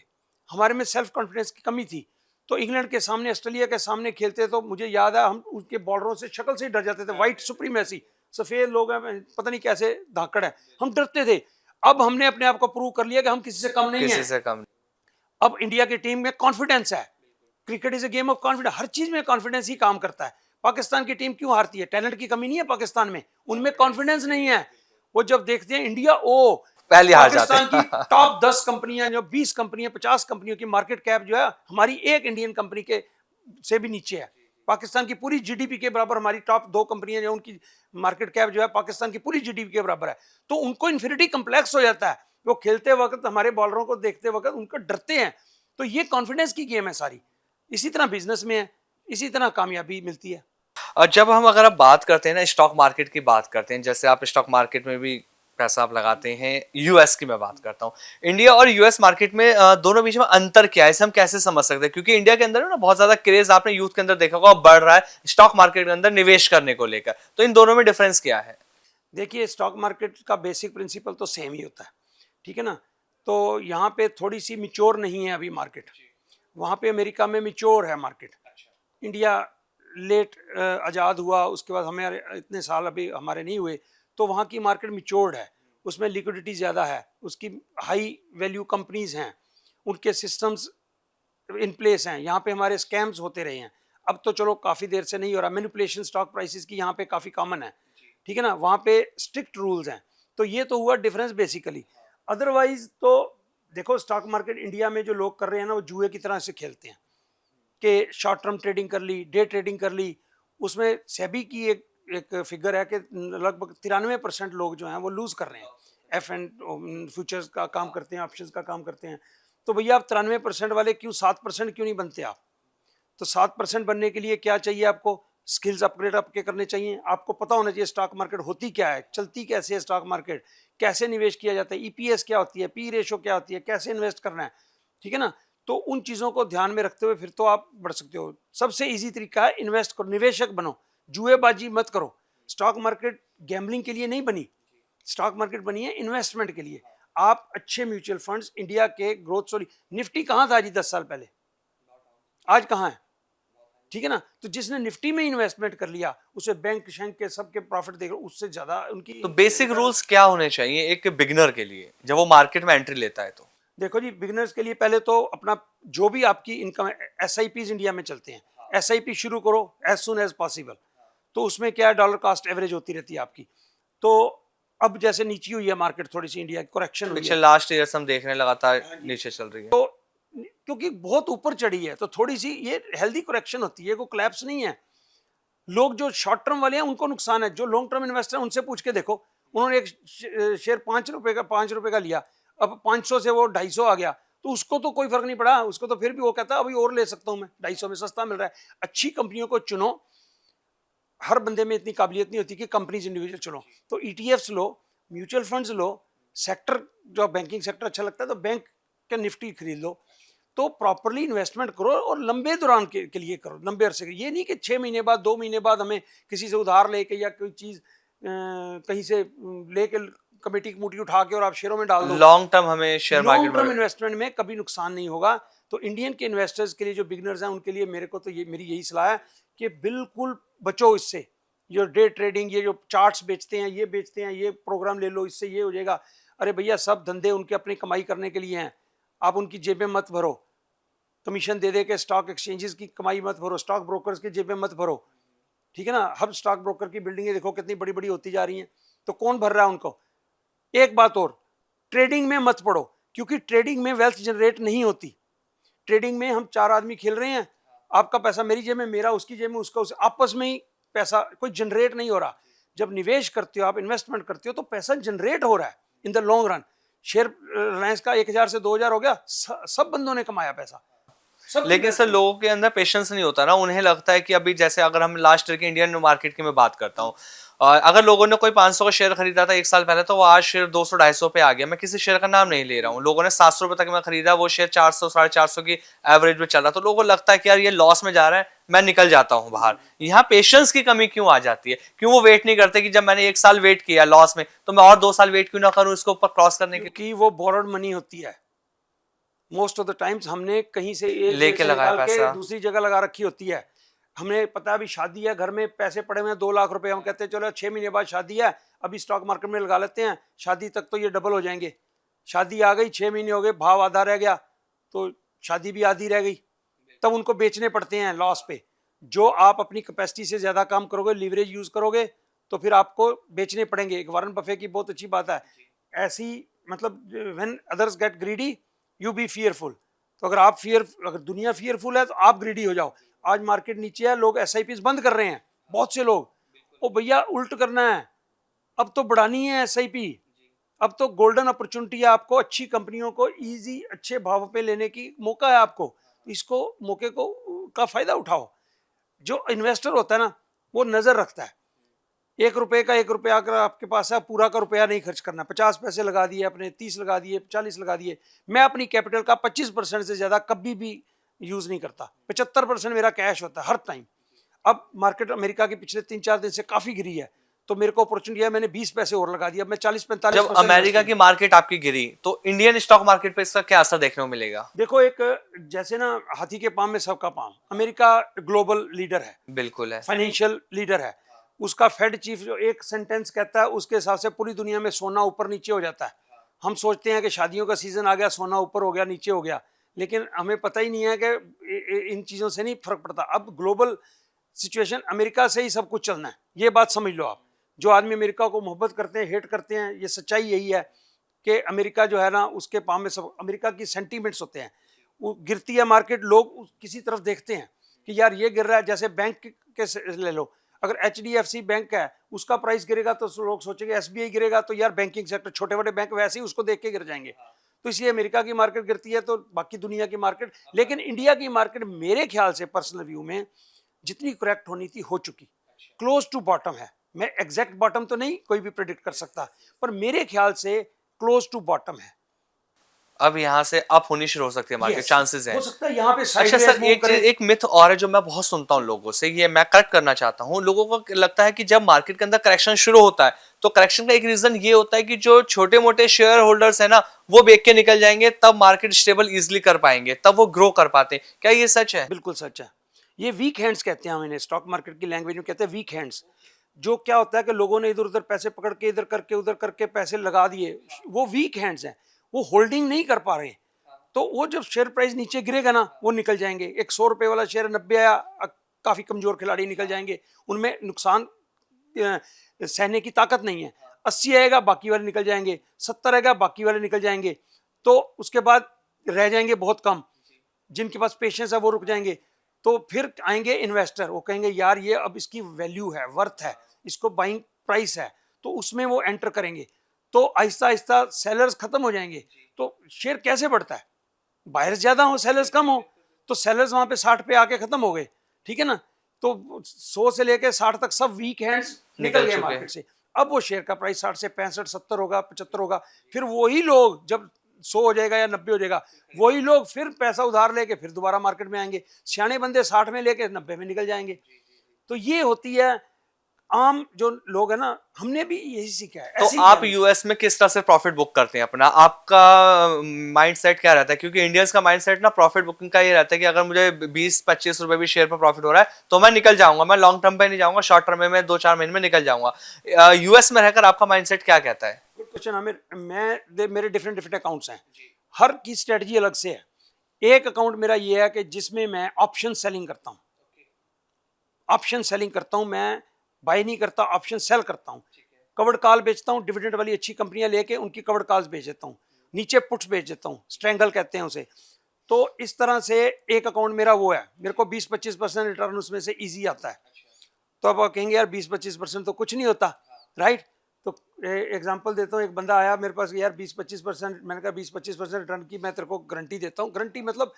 हमारे में सेल्फ कॉन्फिडेंस की कमी थी, तो इंग्लैंड के सामने, ऑस्ट्रेलिया के सामने खेलते तो मुझे याद है हम उनके बॉलरों से शक्ल से ही डर जाते थे। वाइट सुप्रीमेसी, सफेद लोग हैं, पता नहीं कैसे धाकड़ है, हम डरते थे। अब हमने अपने आप को प्रूव कर लिया कि हम किसी से कम नहीं किसी है। से कम। अब इंडिया की टीम में कॉन्फिडेंस है। Cricket is a game of confidence, हर चीज में कॉन्फिडेंस ही काम करता है। पाकिस्तान की टीम क्यों हारती है? टैलेंट की कमी नहीं है पाकिस्तान में, उनमें कॉन्फिडेंस नहीं है। वो जब देखते हैं इंडिया, ओ पहले हार जाते पाकिस्तान हैं। की टॉप 10 कंपनियां, जो 20 कंपनियां, 50 कंपनियों की मार्केट कैप जो है हमारी एक इंडियन कंपनी के से भी नीचे है। पाकिस्तान की पूरी जीडीपी के बराबर हमारी टॉप 2 कंपनियां जो, उनकी मार्केट कैप जो है पाकिस्तान की पूरी जीडीपी के बराबर है। तो उनको इन्फिनिटी कंप्लेक्स हो जाता है, वो खेलते वक्त हमारे बॉलरों को देखते वक्त उनको डरते हैं। तो ये कॉन्फिडेंस की गेम है सारी। इसी तरह बिजनेस में है, इसी तरह कामयाबी मिलती है। और जब हम अगर आप बात करते हैं ना, स्टॉक मार्केट की बात करते हैं, जैसे आप स्टॉक मार्केट में भी पैसा आप लगाते हैं, यूएस की मैं बात करता हूँ, इंडिया और यूएस मार्केट में दोनों बीच में अंतर क्या है, इसे हम कैसे समझ सकते हैं? क्योंकि इंडिया के अंदर ना बहुत ज्यादा क्रेज आपने यूथ के अंदर देखा होगा, बढ़ रहा है स्टॉक मार्केट के अंदर निवेश करने को लेकर, तो इन दोनों में डिफरेंस क्या है? देखिए, स्टॉक मार्केट का बेसिक प्रिंसिपल तो सेम ही होता है, ठीक है ना। तो यहाँ पे थोड़ी सी मिच्योर नहीं है अभी मार्केट, वहाँ पे अमेरिका में मिच्योर है मार्केट। इंडिया लेट आज़ाद हुआ, उसके बाद हमें इतने साल अभी हमारे नहीं हुए, तो वहाँ की मार्केट मिच्योर्ड है, उसमें लिक्विडिटी ज़्यादा है, उसकी हाई वैल्यू कंपनीज हैं, उनके सिस्टम्स इन प्लेस हैं। यहाँ पे हमारे स्कैम्स होते रहे हैं, अब तो चलो काफ़ी देर से नहीं हो रहा। मैनिपुलेशन स्टॉक प्राइसेस की यहाँ पे काफ़ी कॉमन है, ठीक है ना, वहाँ पे स्ट्रिक्ट रूल्स हैं। तो ये तो हुआ डिफरेंस बेसिकली। अदरवाइज तो देखो, स्टॉक मार्केट इंडिया में जो लोग कर रहे हैं ना, वो जुए की तरह से खेलते हैं कि शॉर्ट टर्म ट्रेडिंग कर ली, डे ट्रेडिंग कर ली। उसमें सेबी की एक फिगर है कि लगभग 93% लोग जो हैं वो लूज कर रहे हैं। एफ एंड फ्यूचर्स का काम करते हैं, ऑप्शंस का काम करते हैं। तो भैया आप 93% वाले क्यों 7% क्यों नहीं बनते आप? तो 7% बनने के लिए क्या चाहिए आपको? स्किल्स अपग्रेड आपके करने चाहिए, आपको पता होना चाहिए स्टॉक मार्केट होती क्या है, चलती कैसे है स्टॉक मार्केट, कैसे निवेश किया जाता है, ईपीएस क्या होती है, पी रेशो क्या होती है, कैसे इन्वेस्ट करना है, ठीक है ना। तो उन चीज़ों को ध्यान में रखते हुए फिर तो आप बढ़ सकते हो। सबसे इजी तरीका है इन्वेस्ट करो, निवेशक बनो, जुएबाजी मत करो। स्टॉक मार्केट गैम्बलिंग के लिए नहीं बनी, स्टॉक मार्केट बनी है इन्वेस्टमेंट के लिए। आप अच्छे म्यूचुअल फंड्स, इंडिया के ग्रोथ स्टोरी, निफ्टी कहाँ था जी 10 साल पहले, आज कहाँ है, ठीक है ना। तो जिसने निफ्टी में इन्वेस्टमेंट कर लिया, उसे बैंक शैंक के सबके प्रॉफिट देख रहे, उससे ज्यादा उनकी। तो बेसिक रूल्स क्या होने चाहिए एक बिगिनर के लिए जब वो मार्केट में एंट्री लेता है? तो देखो जी, बिगिनर्स के लिए पहले तो अपना जो भी आपकी इनकम है, एसआईपीज इंडिया में चलते हैं, एसआईपी शुरू करो एज सुन एज पॉसिबल। तो उसमें क्या है, डॉलर कॉस्ट एवरेज होती रहती है आपकी। तो अब जैसे नीचे हुई है मार्केट, थोड़ी सी इंडिया की करेक्शन हुई पिछले है, लास्ट ईयर हम देखने लगातार नीचे चल रही है। तो क्योंकि बहुत ऊपर चढ़ी है, तो थोड़ी सी ये हेल्दी करेक्शन होती है, कोई क्लैप्स नहीं है। लोग जो शॉर्ट टर्म वाले हैं उनको नुकसान है, जो लॉन्ग टर्म इन्वेस्टर हैं उनसे पूछ के देखो, उन्होंने एक शेयर 5 रुपए का लिया, अब 500 से वो 250 आ गया, तो उसको तो कोई फर्क नहीं पड़ा, उसको तो फिर भी वो कहता है अभी और ले सकता हूं मैं, 250 में सस्ता मिल रहा है। अच्छी कंपनियों को चुनो, हर बंदे में इतनी काबिलियत नहीं होती कि कंपनीज इंडिविजुअल चुनो। तो ईटीएफ्स लो, म्यूचुअल फंड्स लो, सेक्टर जो बैंकिंग सेक्टर अच्छा लगता है तो बैंक का निफ्टी खरीद लो। तो प्रॉपरली इन्वेस्टमेंट करो और लंबे दौरान के लिए करो, लंबे अरसे के। ये नहीं कि 6 महीने बाद 2 महीने बाद हमें किसी से उधार लेके या कोई चीज कहीं से लेके कमेटी कमूटी उठा के और आप शेयरों में डाल दो। लॉन्ग टर्म हमें शेयर लॉन्ग मार्केट टर्म में इन्वेस्टमेंट में कभी नुकसान नहीं होगा। तो इंडियन के इन्वेस्टर्स के लिए, जो बिगिनर्स हैं, उनके लिए मेरे को तो ये मेरी यही सलाह है कि बिल्कुल बचो इससे, जो डे ट्रेडिंग, ये जो चार्ट्स बेचते हैं, ये बेचते हैं, ये प्रोग्राम ले लो, इससे ये हो जाएगा। अरे भैया, सब धंधे उनके अपनी कमाई करने के लिए हैं, आप उनकी जेबें मत भरो। कमीशन दे दे के स्टॉक एक्सचेंजेस की कमाई मत भरो, स्टॉक ब्रोकर्स की जेबें मत भरो, ठीक है ना। हब स्टॉक ब्रोकर की बिल्डिंगें देखो कितनी बड़ी बड़ी होती जा रही हैं, तो कौन भर रहा है उनको। एक बात और, ट्रेडिंग में मत पड़ो, क्योंकि ट्रेडिंग में वेल्थ जनरेट नहीं होती। ट्रेडिंग में हम 4 आदमी खेल रहे हैं, आपका पैसा मेरी जेब में, मेरा उसकी जेब में, उसका उस, आपस में ही पैसा कोई जनरेट नहीं हो रहा। जब निवेश करते हो आप, इन्वेस्टमेंट करते हो, तो पैसा जनरेट हो रहा है in the long run. Share Reliance का 1000 से 2000 हो गया, सब बंदों ने कमाया पैसा। लेकिन सर लोगों के अंदर पेशेंस नहीं होता ना, उन्हें लगता है कि अभी जैसे अगर हम लास्ट ईयर के इंडियन मार्केट की मैं बात करता हूँ, अगर लोगों ने कोई 500 का शेयर खरीदा था एक साल पहले, तो वो आज शेयर 200-250 पे आ गया। मैं किसी शेयर का नाम नहीं ले रहा हूँ, लोगों ने 700 रुपए तक में खरीदा, वो शेयर 400-450 की एवरेज में चल रहा, तो लोगों को लगता है कि यार ये लॉस में जा रहा है, मैं निकल जाता हूँ बाहर। यहाँ पेशेंस की कमी क्यों आ जाती है? क्यों वो वेट नहीं करते कि जब मैंने 1 साल वेट किया लॉस में, तो मैं और 2 साल वेट क्यों ना करूँ इसको ऊपर क्रॉस करने के? क्योंकि वो बोरोड मनी होती है। मोस्ट ऑफ द टाइम्स हमने कहीं से एक लेके लगाया निकाल के पैसा। दूसरी जगह लगा रखी होती है। हमें पता है अभी शादी है, घर में पैसे पड़े हुए हैं 2 लाख रुपए, हम कहते हैं चलो 6 महीने बाद शादी है, अभी स्टॉक मार्केट में लगा लेते हैं, शादी तक तो ये डबल हो जाएंगे। शादी आ गई, 6 महीने हो गए, भाव आधा रह गया, तो शादी भी आधी रह गई, तब उनको बेचने पड़ते हैं लॉस पे। जो आप अपनी कैपेसिटी से ज्यादा काम करोगे, लीवरेज यूज करोगे, तो फिर आपको बेचने पड़ेंगे। एक वारन बफे की बहुत अच्छी बात है, ऐसी मतलब when others get greedy you be fearful. तो अगर दुनिया फियरफुल है तो आप ग्रीडी हो जाओ। आज मार्केट नीचे है, लोग एसआईपीज बंद कर रहे हैं, बहुत से लोग। ओ भैया, उल्ट करना है, अब तो बढ़ानी है एसआईपी। अब तो गोल्डन अपॉर्चुनिटी है आपको, अच्छी कंपनियों को इजी अच्छे भाव पे लेने की मौका है आपको। इसको मौके को का फायदा उठाओ। जो इन्वेस्टर होता है ना, वो नजर रखता है, 1 रुपए का 1 रुपया अगर आपके पास है, पूरा का रुपया नहीं खर्च करना। 50 पैसे लगा दिए अपने, 30 लगा दिए, 40 लगा दिए। मैं अपनी कैपिटल का 25% से ज्यादा कभी भी यूज नहीं करता। 75% मेरा कैश होता है हर टाइम। अब मार्केट अमेरिका के पिछले 3-4 दिन से काफी गिरी है, तो मेरे को अपॉर्चुनिटी है, मैंने 20 पैसे और लगा दिया, मैं 40-45। जब अमेरिका की मार्केट आपकी गिरी, तो इंडियन स्टॉक मार्केट पे इसका क्या असर देखने को मिलेगा? देखो, एक जैसे ना हाथी के पांव में सबका पांव। अमेरिका ग्लोबल लीडर है, बिल्कुल है। फाइनेंशियल लीडर है। उसका फेड चीफ जो एक सेंटेंस कहता है, उसके हिसाब से पूरी दुनिया में सोना ऊपर नीचे हो जाता है। हम सोचते हैं कि शादियों का सीजन आ गया, सोना ऊपर हो गया, नीचे हो गया, लेकिन हमें पता ही नहीं है कि इन चीजों से नहीं फर्क पड़ता। अब ग्लोबल सिचुएशन, अमेरिका से ही सब कुछ चलना है, ये बात समझ लो आप। जो आदमी अमेरिका को मोहब्बत करते हैं, हेट करते हैं, ये सच्चाई यही है कि अमेरिका जो है ना, उसके पाँव में सब अमेरिका की सेंटीमेंट्स होते हैं। वो गिरती है मार्केट, लोग किसी तरफ देखते हैं कि यार ये गिर रहा है। जैसे बैंक के ले लो, अगर HDFC बैंक है, उसका प्राइस गिरेगा तो लोग सोचेंगे SBI गिरेगा, तो यार बैंकिंग सेक्टर, छोटे बड़े बैंक वैसे ही उसको देख के गिर जाएंगे। तो इसलिए अमेरिका की मार्केट गिरती है तो बाकी दुनिया की मार्केट। लेकिन इंडिया की मार्केट मेरे ख्याल से, पर्सनल व्यू में, जितनी करेक्ट होनी थी हो चुकी, क्लोज टू बॉटम है। मैं एग्जैक्ट बॉटम तो नहीं कोई भी प्रेडिक्ट कर सकता, पर मेरे ख्याल से क्लोज टू बॉटम है। अब यहाँ से अप होनी शुरू हो सकती है मार्केट, चांसेस हैं। हो सकता है यहाँ पे अच्छा सर, एक मिथ और है जो मैं बहुत सुनता हूँ लोगों से, ये मैं करेक्ट करना चाहता हूँ। लोगों को लगता है कि जब मार्केट के अंदर करेक्शन शुरू होता है, तो करेक्शन का एक रीजन ये होता है कि जो छोटे मोटे शेयर होल्डर्स है ना, वो बेच के निकल जाएंगे, तब मार्केट स्टेबल इजिली कर पाएंगे, तब वो ग्रो कर पाते हैं। क्या ये सच है? बिल्कुल सच है। ये वीक हैंड्स कहते हैं, हम इन्हें स्टॉक मार्केट की लैंग्वेज में कहते हैं वीक हैंड्स। जो क्या होता है कि लोगों ने इधर उधर पैसे पकड़ के, इधर करके उधर करके पैसे लगा दिए, वो वीक हैंड्स हैं, वो होल्डिंग नहीं कर पा रहे। तो वो जब शेयर प्राइस नीचे गिरेगा ना, वो निकल जाएंगे। एक 100 रुपए वाला शेयर 90 आया, काफी कमजोर खिलाड़ी निकल जाएंगे, उनमें नुकसान सहने की ताकत नहीं है। 80 आएगा, बाकी वाले निकल जाएंगे, 70 आएगा, बाकी वाले निकल जाएंगे। तो उसके बाद रह जाएंगे बहुत कम, जिनके पास पेशेंस है वो रुक जाएंगे। तो फिर आएंगे इन्वेस्टर, वो कहेंगे यार ये अब इसकी वैल्यू है, वर्थ है, इसको बाइंग प्राइस है, तो उसमें वो एंटर करेंगे। तो आहिस्ता आहिस्ता सेलर्स खत्म हो जाएंगे। तो शेयर कैसे बढ़ता है? बायर्स ज्यादा हो, सेलर्स कम हो। तो सेलर्स वहां पे 60 पे आके खत्म हो गए, ठीक है ना। तो 100 से लेके 60 तक सब वीक हैंड्स निकल गए मार्केट से। अब वो शेयर का प्राइस 60 से 65, 70 होगा, 75 होगा। फिर वही लोग, जब 100 हो जाएगा या 90 हो जाएगा, वही लोग फिर पैसा उधार लेके फिर दोबारा मार्केट में आएंगे। सियाने बंदे 60 में लेके 90 में निकल जाएंगे। तो ये होती है आम जो लोग है ना, हमने भी यही सीखा है। तो ऐसे ही आप किया यूएस में किस तरह से प्रॉफिट बुक करते हैं अपना, आपका माइंडसेट क्या रहता है? क्योंकि इंडियंस का माइंडसेट ना प्रॉफिट बुकिंग का ये रहता है कि अगर मुझे 20-25 रुपए भी शेयर पर प्रॉफिट हो रहा है तो मैं निकल जाऊंगा, मैं लॉन्ग टर्म पे नहीं जाऊंगा, शॉर्ट टर्म में मैं 2-4 महीने में निकल जाऊंगा। यूएस में रहकर आपका माइंडसेट क्या कहता है? Good question Aamir. मेरे डिफरेंट डिफरेंट अकाउंट्स हैं, हर की स्ट्रेटजी अलग से है। एक अकाउंट मेरा ये है कि जिसमें मैं ऑप्शन सेलिंग करता हूँ। ऑप्शन सेलिंग करता हूँ मैं, बाय नहीं करता, ऑप्शन सेल करता हूँ। कवर्ड कॉल बेचता हूँ, डिविडेंड वाली अच्छी कंपनियां लेके उनकी कवर्ड कॉल्स बेच देता हूँ, नीचे पुट्स बेच देता हूँ, स्ट्रेंगल कहते हैं उसे। तो इस तरह से एक अकाउंट मेरा वो है, मेरे को 20-25% रिटर्न उसमें से इजी आता है। तो अब आप कहेंगे यार 20-25% तो कुछ नहीं होता, राइट? तो एग्जांपल देता हूँ, एक बंदा आया मेरे पास, यार 20-25%, मैंने कहा 20-25% रिटर्न की मैं तेरे को गारंटी देता हूँ। गारंटी मतलब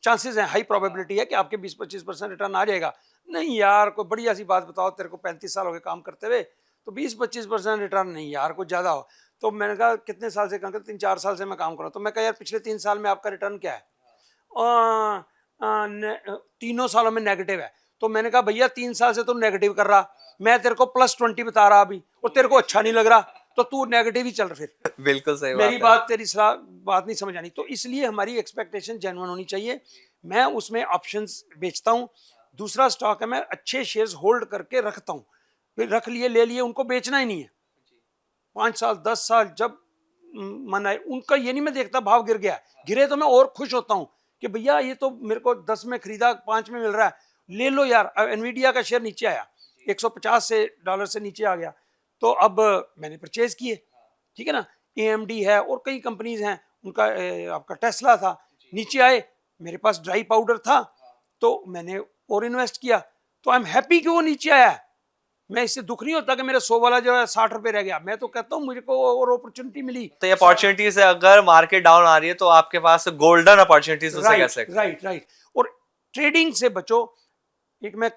चांसेस हैं, हाई प्रोबेबिलिटी है कि आपके 20-25% रिटर्न आ जाएगा। नहीं यार, कोई बढ़िया सी बात बताओ, तेरे को 35 साल हो गए काम करते हुए, तो 20-25% रिटर्न नहीं यार, कुछ ज़्यादा हो। तो मैंने कहा कितने साल से काम करते? 3-4 साल से मैं काम कर रहा हूँ। तो मैं कहा यार पिछले 3 साल में आपका रिटर्न क्या है? तीनों सालों में नेगेटिव है। तो मैंने कहा भैया 3 साल से तो नेगेटिव कर रहा, मैं तेरे को +20 बता रहा अभी, और तेरे को अच्छा नहीं लग रहा, तो तू नेगेटिव ही चल। फिर बिल्कुल सही मेरी बात है। बात तेरी सलाह बात नहीं समझ आनी। तो इसलिए हमारी एक्सपेक्टेशन जेन्युइन होनी चाहिए। मैं उसमें ऑप्शंस बेचता हूँ। दूसरा स्टॉक है, मैं अच्छे शेयर्स होल्ड करके रखता हूँ। फिर रख लिए, ले लिए, उनको बेचना ही नहीं है। 5 साल 10 साल जब मन आए, उनका ये नहीं मैं देखता भाव गिर गया, गिरे तो मैं और खुश होता हूँ कि भैया ये तो मेरे को 10 में खरीदा, 5 में मिल रहा है, ले लो यार। एनवीडिया का शेयर नीचे आया, 150 से डॉलर से नीचे आ गया, तो अब मैंने परचेज किए, ठीक है ना। एएमडी है और कई कंपनीज हैं, उनका आपका टेस्ला था, नीचे आए, मेरे पास ड्राई पाउडर था तो मैंने और इन्वेस्ट किया। तो आई एम हैप्पी कि वो नीचे आया है। मैं इससे दुख नहीं होता कि मेरा 100 वाला जो है 60 रुपए रह गया। मैं तो कहता हूँ मुझे को और अपॉर्चुनिटी मिली। तो ये अपॉर्चुनिटीज है, अगर मार्केट डाउन आ रही है तो आपके पास गोल्डन अपॉर्चुनिटीज उसे कह राइट सकते हैं। Right right. और ट्रेडिंग से बचो। एक मैं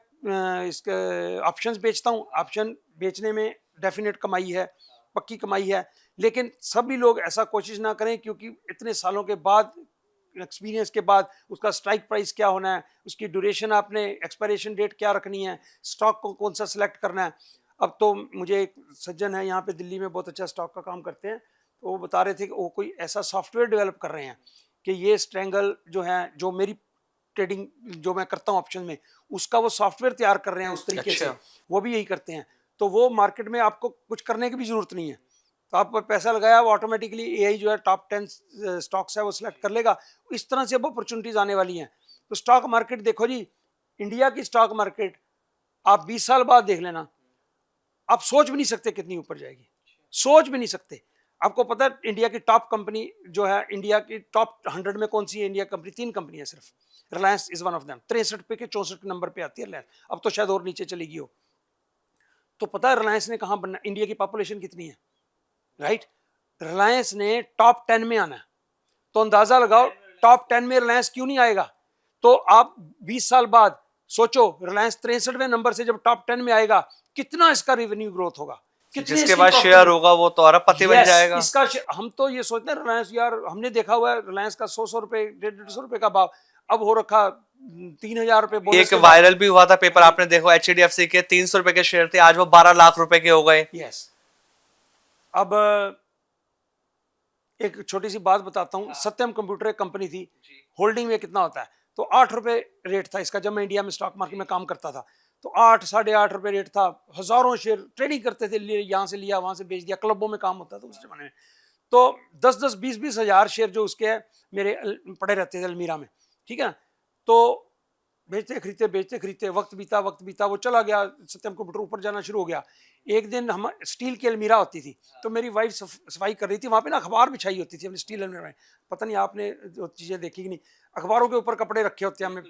इसके ऑप्शंस बेचता हूँ, ऑप्शन बेचने में डेफिनेट कमाई है, पक्की कमाई है। लेकिन सभी लोग ऐसा कोशिश ना करें, क्योंकि इतने सालों के बाद, एक्सपीरियंस के बाद, उसका स्ट्राइक प्राइस क्या होना है, उसकी ड्यूरेशन, आपने एक्सपायरेशन डेट क्या रखनी है, स्टॉक को कौन सा सिलेक्ट करना है। अब तो मुझे एक सज्जन है यहाँ पे दिल्ली में, बहुत अच्छा स्टॉक का काम करते हैं, तो वो बता रहे थे कि वो कोई ऐसा सॉफ्टवेयर डेवलप कर रहे हैं कि ये स्ट्रेंगल जो है, जो मेरी ट्रेडिंग जो मैं करता हूँ ऑप्शन में, उसका वो सॉफ्टवेयर तैयार कर रहे हैं उस तरीके से। अच्छा। वो भी यही करते हैं। तो वो मार्केट में आपको कुछ करने की भी जरूरत नहीं है, तो आप पैसा लगाया, वो ऑटोमेटिकली एआई जो है टॉप 10 स्टॉक्स है वो सिलेक्ट कर लेगा। इस तरह से अब अपॉर्चुनिटीज आने वाली हैं। तो स्टॉक मार्केट देखो जी, इंडिया की स्टॉक मार्केट आप 20 साल बाद देख लेना, आप सोच भी नहीं सकते कितनी ऊपर जाएगी, सोच भी नहीं सकते। आपको पता है इंडिया की टॉप कंपनी जो है, इंडिया की टॉप 100 में कौन सी है? इंडिया कंपनी 3 कंपनी है सिर्फ, Reliance is one of them. 63 पे के 64 नंबर पे आती है रिलायंस, अब तो शायद और नीचे चलेगी हो। तो पता है रिलायंस ने कहाँ बनना? इंडिया की पॉपुलेशन कितनी है, राइट? रिलायंस ने टॉप 10 में आना है। तो अंदाजा लगाओ टॉप 10 में रिलायंस क्यों नहीं आएगा। तो आप 20 साल बाद सोचो, रिलायंस 63वें नंबर से जब टॉप 10 में आएगा, कितना इसका रेवेन्यू ग्रोथ होगा, कितने जिसके इसकी बाद शेयर profitability- होगा वो तो अरबपति बन Yes, जाएगा। इसका हम तो ये सोचते हैं रिलायंस, यार हमने देखा हुआ है रिलायंस का 100 रुपए 150 रुपए का भाव अब हो रखा 3000 रुपए बोनस एक के बाद। वायरल भी हुआ था पेपर, आपने देखो, एचडीएफसी के 300 रुपए के शेयर थे, आज वो 12 लाख रुपए के हो गए। यस। अब एक छोटी सी बात बताता हूँ। सत्यम कंप्यूटर एक कंपनी थी, होल्डिंग में कितना होता है, तो 8 रुपए रेट था इसका जब मैं इंडिया में स्टॉक मार्केट में काम करता था। तो 8 8.5 रुपए रेट था, हजारों शेयर ट्रेडिंग करते थे, यहाँ से लिया वहां से बेच दिया, क्लबों में काम होता था उस जमाने में। तो 10-10 20-20 हजार शेयर जो उसके है मेरे पड़े रहते थे अलमीरा में, ठीक है। तो बेचते खरीदते वक्त बीता, वो चला गया, सत्यम कंप्यूटर ऊपर जाना शुरू हो गया। एक दिन हम स्टील की अलमीरा होती थी, तो मेरी वाइफ सफाई कर रही थी, वहाँ पे ना अखबार बिछाई होती थी अपनी स्टील अलमीरा में। पता नहीं आपने जो चीज़ें देखी कि नहीं, अखबारों के ऊपर कपड़े रखे होते हैं हमें।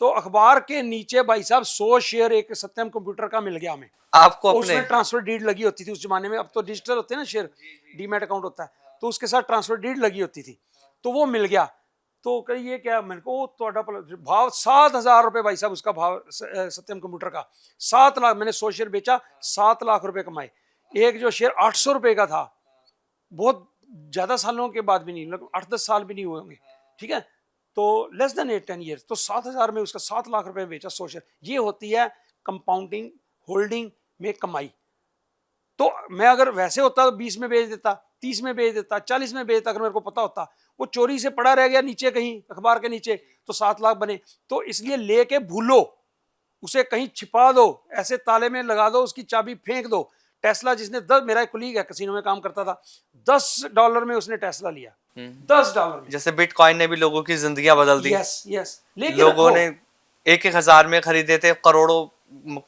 तो अखबार के नीचे भाई साहब 100 शेयर एक सत्यम कंप्यूटर का मिल गया हमें। आपको अपने उसमें ट्रांसफर डीड लगी होती थी उस जमाने में, अब तो डिजिटल होते हैं ना शेयर, डीमैट अकाउंट होता है, तो उसके साथ ट्रांसफर डीड लगी होती थी, तो वो मिल गया। तो कही ये क्या, मैंने को तो भाव 7,000 रुपए भाई साहब उसका भाव, सत्यम कंप्यूटर का 7 लाख। मैंने 100 शेयर बेचा, 7 लाख रुपए कमाए। एक जो शेयर 800 रुपए का था, बहुत ज्यादा सालों के बाद भी नहीं, मतलब 8-10 साल भी नहीं हुए होंगे, ठीक है, तो लेस देन 8-10 ईयर्स, तो 7,000 में उसका 7 लाख रुपए बेचा 100 शेयर। ये होती है कंपाउंडिंग, होल्डिंग, मेक कमाई। तो मैं अगर वैसे होता तो 20 में बेच देता, 30 में बेच देता, 40 में बेच देता, अगर मेरे को पता होता। वो चोरी से पड़ा रह गया नीचे कहीं अखबार के नीचे, तो 7 लाख बने। तो इसलिए लेके भूलो, उसे कहीं छिपा दो, ऐसे ताले में लगा दो, उसकी चाबी फेंक दो। टेस्ला जिसने 10, मेरा एक कुलीग है कसिनो में काम करता था, $10 में उसने टेस्ला लिया, $10 में। जैसे बिटकॉइन ने भी लोगों की जिंदगियां बदल दी। यस यस, लेके लोगों रखो। ने 1,000 में खरीदे थे, करोड़ों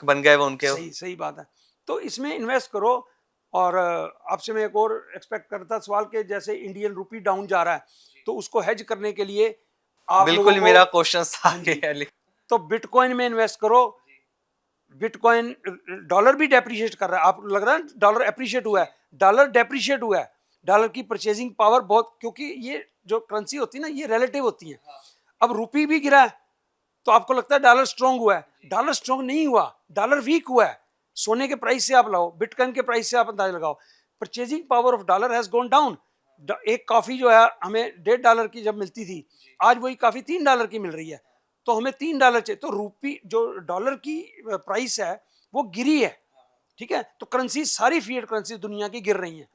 बन गए वो उनके। सही सही बात है। तो इसमें इन्वेस्ट करो। और आपसे मैं एक और एक्सपेक्ट करता सवाल के, जैसे इंडियन रुपी डाउन जा रहा है, तो उसको हेज करने के लिए आप बिल्कुल लोगों को, मेरा क्वेश्चन था हाँ जी, कि तो बिटकॉइन में इन्वेस्ट करो। बिटकॉइन, डॉलर भी डेप्रिशिएट कर रहा है, आप लग रहा है डॉलर एप्रिशिएट हुआ है, डॉलर डेप्रिशिएट हुआ है। डॉलर की परचेजिंग पावर बहुत, क्योंकि ये जो करेंसी होती है ना, ये रिलेटिव होती है। अब रुपी भी गिरा है तो आपको लगता है डॉलर स्ट्रांग हुआ है, डॉलर स्ट्रांग नहीं हुआ, डॉलर वीक हुआ है। सोने के प्राइस से आप लगाओ, बिटकॉइन के प्राइस से आप अंदाजा लगाओ, purchasing power of dollar has gone down. एक कॉफी जो है हमें $1.5 की जब मिलती थी, आज वही कॉफी $3 की मिल रही है। तो हमें $3 चाहिए, तो रूपी जो डॉलर की प्राइस है वो गिरी है, ठीक है। तो करेंसी, सारी फिएट करेंसी दुनिया की गिर रही है,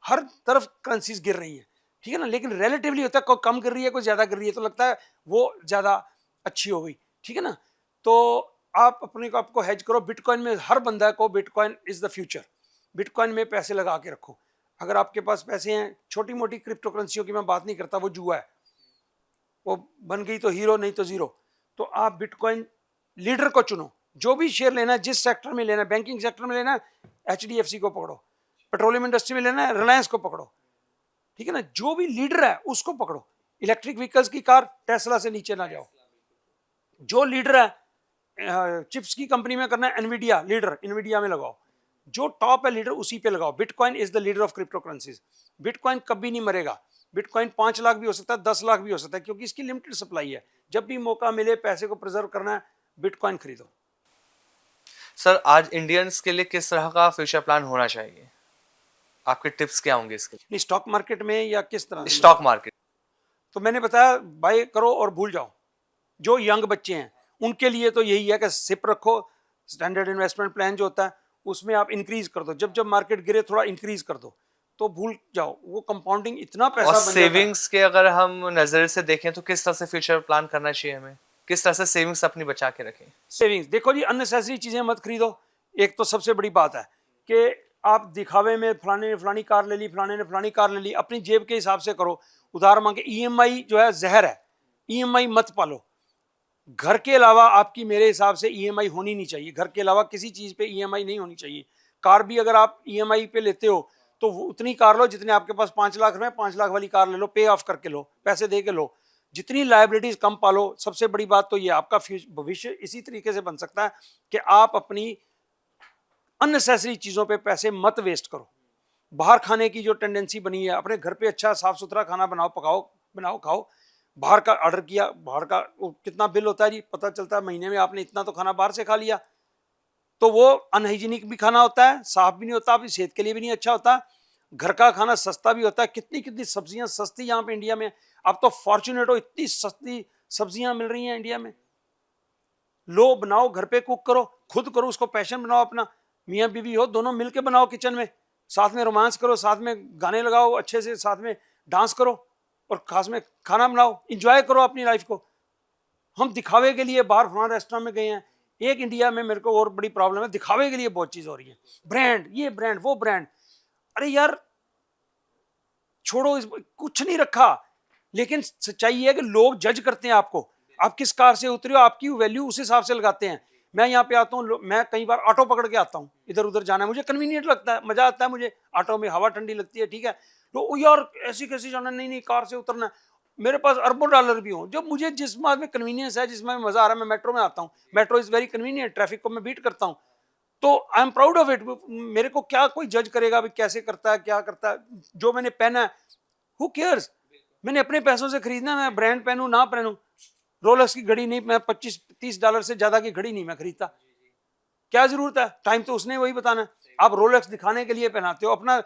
हर तरफ करेंसीज गिर रही है, ठीक है ना। लेकिन रिलेटिवली होता है, कोई कम गिर रही है, कोई ज्यादा गिर रही है, तो लगता है वो ज्यादा अच्छी हो गई, ठीक है ना। तो आप अपने को, आपको हेज करो। बिटकॉइन में हर बंदा को, bitcoin is the future, bitcoin में पैसे लगा के रखो। अगर आपके पास पैसे हैं, छोटी मोटी क्रिप्टो करेंसियों की मैं बात नहीं करता, वो जुआ है, वो बन गई तो हीरो, नहीं तो जीरो। तो आप बिटकॉइन लीडर को चुनो, जो भी शेयर लेना है, जिस सेक्टर में लेना है, बैंकिंग सेक्टर में लेना है HDFC को पकड़ो, पेट्रोलियम इंडस्ट्री में लेना है रिलायंस को पकड़ो, ठीक है ना। जो भी लीडर है उसको पकड़ो। इलेक्ट्रिक व्हीकल्स की कार, टेस्ला से नीचे ना जाओ। जो लीडर है चिप्स की कंपनी में करना है, एनवीडिया लीडर, एनवीडिया में लगाओ। जो टॉप है लीडर, उसी पे लगाओ। Bitcoin is the leader of crypto currencies. Bitcoin कभी नहीं मरेगा। बिटकॉइन 5 लाख भी हो सकता है, 10 लाख भी हो सकता है, क्योंकि इसकी लिमिटेड सप्लाई है। जब भी मौका मिले, पैसे को प्रिजर्व करना है, बिटकॉइन खरीदो। सर, आज इंडियंस के लिए किस तरह का फ्यूचर प्लान होना चाहिए? आपके टिप्स क्या होंगे इसके? नहीं, स्टॉक मार्केट में या किस तरह? Stock market. तो मैंने बताया, बाय करो और भूल जाओ। जो यंग बच्चे हैं उनके लिए तो यही है कि सिप रखो, स्टैंडर्ड इन्वेस्टमेंट प्लान जो होता है उसमें आप इंक्रीज कर दो, जब जब मार्केट गिरे थोड़ा इंक्रीज कर दो, तो भूल जाओ। वो कंपाउंडिंग इतना पैसा और बन जाता है। सेविंग्स के अगर हम नजर से देखें तो किस तरह से फ्यूचर प्लान करना चाहिए हमें? किस तरह से सेविंग्स अपनी बचा के रखें? सेविंग्स देखो जी, अननेसेसरी चीजें मत खरीदो। एक तो सबसे बड़ी बात है कि आप दिखावे में, फलाने ने फलानी कार ले ली, फलाने ने फलानी कार ले ली, अपनी जेब के हिसाब से करो। उधार मांगे, EMI जो है जहर है, EMI मत पालो। घर के अलावा आपकी मेरे हिसाब से EMI होनी नहीं चाहिए। घर के अलावा किसी चीज पे EMI नहीं होनी चाहिए। कार भी अगर आप EMI पे लेते हो तो उतनी कार लो जितने आपके पास 5 लाख में, 5 लाख वाली कार ले लो, पे ऑफ करके लो, पैसे दे के लो। जितनी लाइबिलिटीज कम पालो। सबसे बड़ी बात तो ये, आपका भविष्य इसी तरीके से बन सकता है कि आप अपनी अननेसेसरी चीजों पे पैसे मत वेस्ट करो। बाहर खाने की जो टेंडेंसी बनी है, अपने घर पे अच्छा साफ सुथरा खाना बनाओ, पकाओ, बनाओ, खाओ। बाहर का ऑर्डर किया, बाहर का कितना बिल होता है जी, पता चलता है महीने में आपने इतना तो खाना बाहर से खा लिया। तो वो अनहाइजीनिक भी खाना होता है, साफ भी नहीं होता, आपकी सेहत के लिए भी नहीं अच्छा होता। घर का खाना सस्ता भी होता है। कितनी कितनी सब्जियां सस्ती यहाँ पे इंडिया में। अब तो फॉर्चुनेट हो, इतनी सस्ती सब्जियां मिल रही हैं इंडिया में। लो, बनाओ, घर पे कुक करो, खुद करो, उसको पैशन बनाओ अपना। मियाँ बीवी हो, दोनों मिलके बनाओ किचन में, साथ में रोमांस करो, साथ में गाने लगाओ अच्छे से, साथ में डांस करो, और खास में खाना बनाओ, इंजॉय करो अपनी लाइफ को। हम दिखावे के लिए बाहर फलाना रेस्टोरेंट में गए हैं। एक इंडिया में मेरे को और बड़ी प्रॉब्लम है, दिखावे के लिए बहुत चीज हो रही है, ब्रांड, ये ब्रांड, वो ब्रांड। अरे यार छोड़ो, कुछ नहीं रखा। लेकिन सच्चाई ये है कि लोग जज करते हैं आपको, आप किस कार से उतरे हो, आपकी वैल्यू उस हिसाब से लगाते हैं। मैं यहाँ पे आता हूँ, मैं कई बार ऑटो पकड़ के आता हूँ, इधर उधर जाना है, मुझे कन्वीनियंट लगता है, मजा आता है मुझे ऑटो में, हवा ठंडी लगती है, ठीक है। तो यार ऐसी कैसी जाना, नहीं नहीं कार से उतरना है। मेरे पास अरबों डॉलर भी हो, जब मुझे जिस बात में कन्वीनियंस है, जिसमें मजा आ रहा है, मैं मेट्रो में आता हूँ। Metro is very convenient, traffic को मैं बीट करता हूँ, तो I am proud of it. मेरे को क्या कोई जज करेगा भी कैसे करता है, क्या करता है। जो मैंने पहना है, हु केयर्स। मैंने अपने पैसों से खरीदना, मैं ब्रांड पहनूं ना पहनूं। रोलेक्स की घड़ी नहीं, मैं $25-30 से ज्यादा की घड़ी नहीं मैं खरीदता। क्या जरूरत है, टाइम तो उसने वही बताना है। आप रोलेक्स दिखाने के लिए पहनाते हो, अपना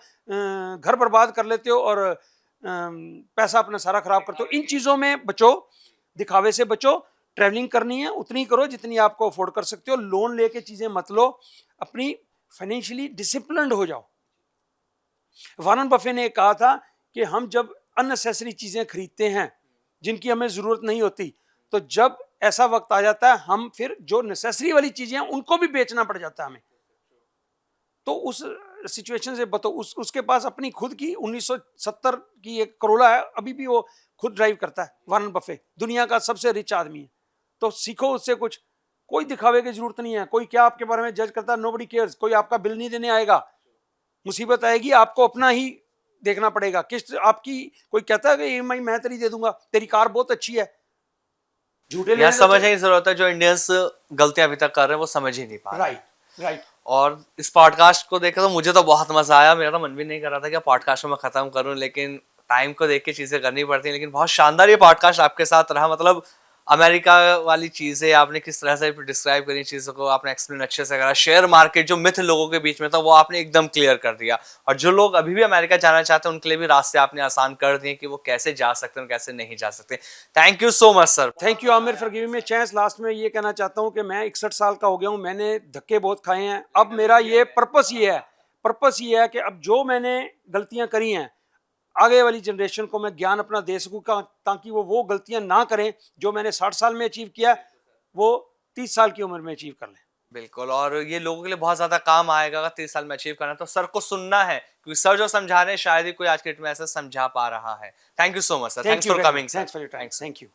घर बर्बाद कर लेते हो, और पैसा अपना सारा खराब करते हो। इन चीजों में बचो, दिखावे से बचो। ट्रैवलिंग करनी है उतनी करो जितनी आपको अफोर्ड कर सकते हो। लोन लेके चीजें मत लो। अपनी फाइनेंशियली डिसिप्लिन्ड हो जाओ। वॉरेन बफे ने कहा था कि हम जब अननेसेसरी चीजें खरीदते हैं जिनकी हमें जरूरत नहीं होती, तो जब ऐसा वक्त आ जाता है हम फिर जो नेसेसरी वाली चीजें हैं उनको भी बेचना पड़ जाता है हमें। तो उस सिचुएशन से बतो उसके पास अपनी खुद की 1970 की एक करोला है, अभी भी वो खुद ड्राइव करता है। वॉरेन बफे दुनिया का सबसे रिच आदमी है। तो सीखो उससे कुछ। कोई दिखावे की जरूरत नहीं है। कोई क्या आपके बारे में जज करता है, नोबडी केयर्स। कोई आपका बिल नहीं देने आएगा। मुसीबत आएगी आपको अपना ही देखना पड़ेगा। किस्त आपकी कोई कहता है कि ईएमआई मैं तेरी दे दूंगा, तेरी कार बहुत अच्छी है, झूठे यहाँ लेने समझने की जरूरत है, जो इंडियंस गलतियां अभी तक कर रहे हैं वो समझ ही नहीं पा रहे। Right right. और इस पॉडकास्ट को देखकर तो मुझे तो बहुत मजा आया। मेरा तो मन भी नहीं कर रहा था कि पॉडकास्ट में मैं खत्म करूं, लेकिन टाइम को देख के चीजें करनी पड़ती हैं। लेकिन बहुत शानदार ये पॉडकास्ट आपके साथ रहा। मतलब अमेरिका वाली चीजें आपने किस तरह से डिस्क्राइब करी, चीजों को आपने एक्सप्लेन अच्छे से करा। शेयर मार्केट जो मिथ लोगों के बीच में था वो आपने एकदम क्लियर कर दिया। और जो लोग अभी भी अमेरिका जाना चाहते हैं उनके लिए भी रास्ते आपने आसान कर दिए कि वो कैसे जा सकते हैं और कैसे नहीं जा सकते। Thank you so much sir. Thank you Aamir for giving me chance. Last में ये कहना चाहता हूँ कि मैं 61 साल का हो गया हूँ। मैंने धक्के बहुत खाए हैं। अब मेरा ये पर्पस ये है कि अब जो मैंने गलतियां करी हैं आगे वाली जनरेशन को मैं ज्ञान अपना दे सकूँ ताकि वो गलतियां ना करें जो मैंने 60 साल में अचीव किया वो 30 साल की उम्र में अचीव कर लें। बिल्कुल, और ये लोगों के लिए बहुत ज्यादा काम आएगा। अगर 30 साल में अचीव करना है तो सर को सुनना है, क्योंकि सर जो समझा रहे हैं शायद ही कोई आज के डेट में ऐसा समझा पा रहा है। Thank you so much sir. Thanks for coming sir. Thanks for your time. Thank you.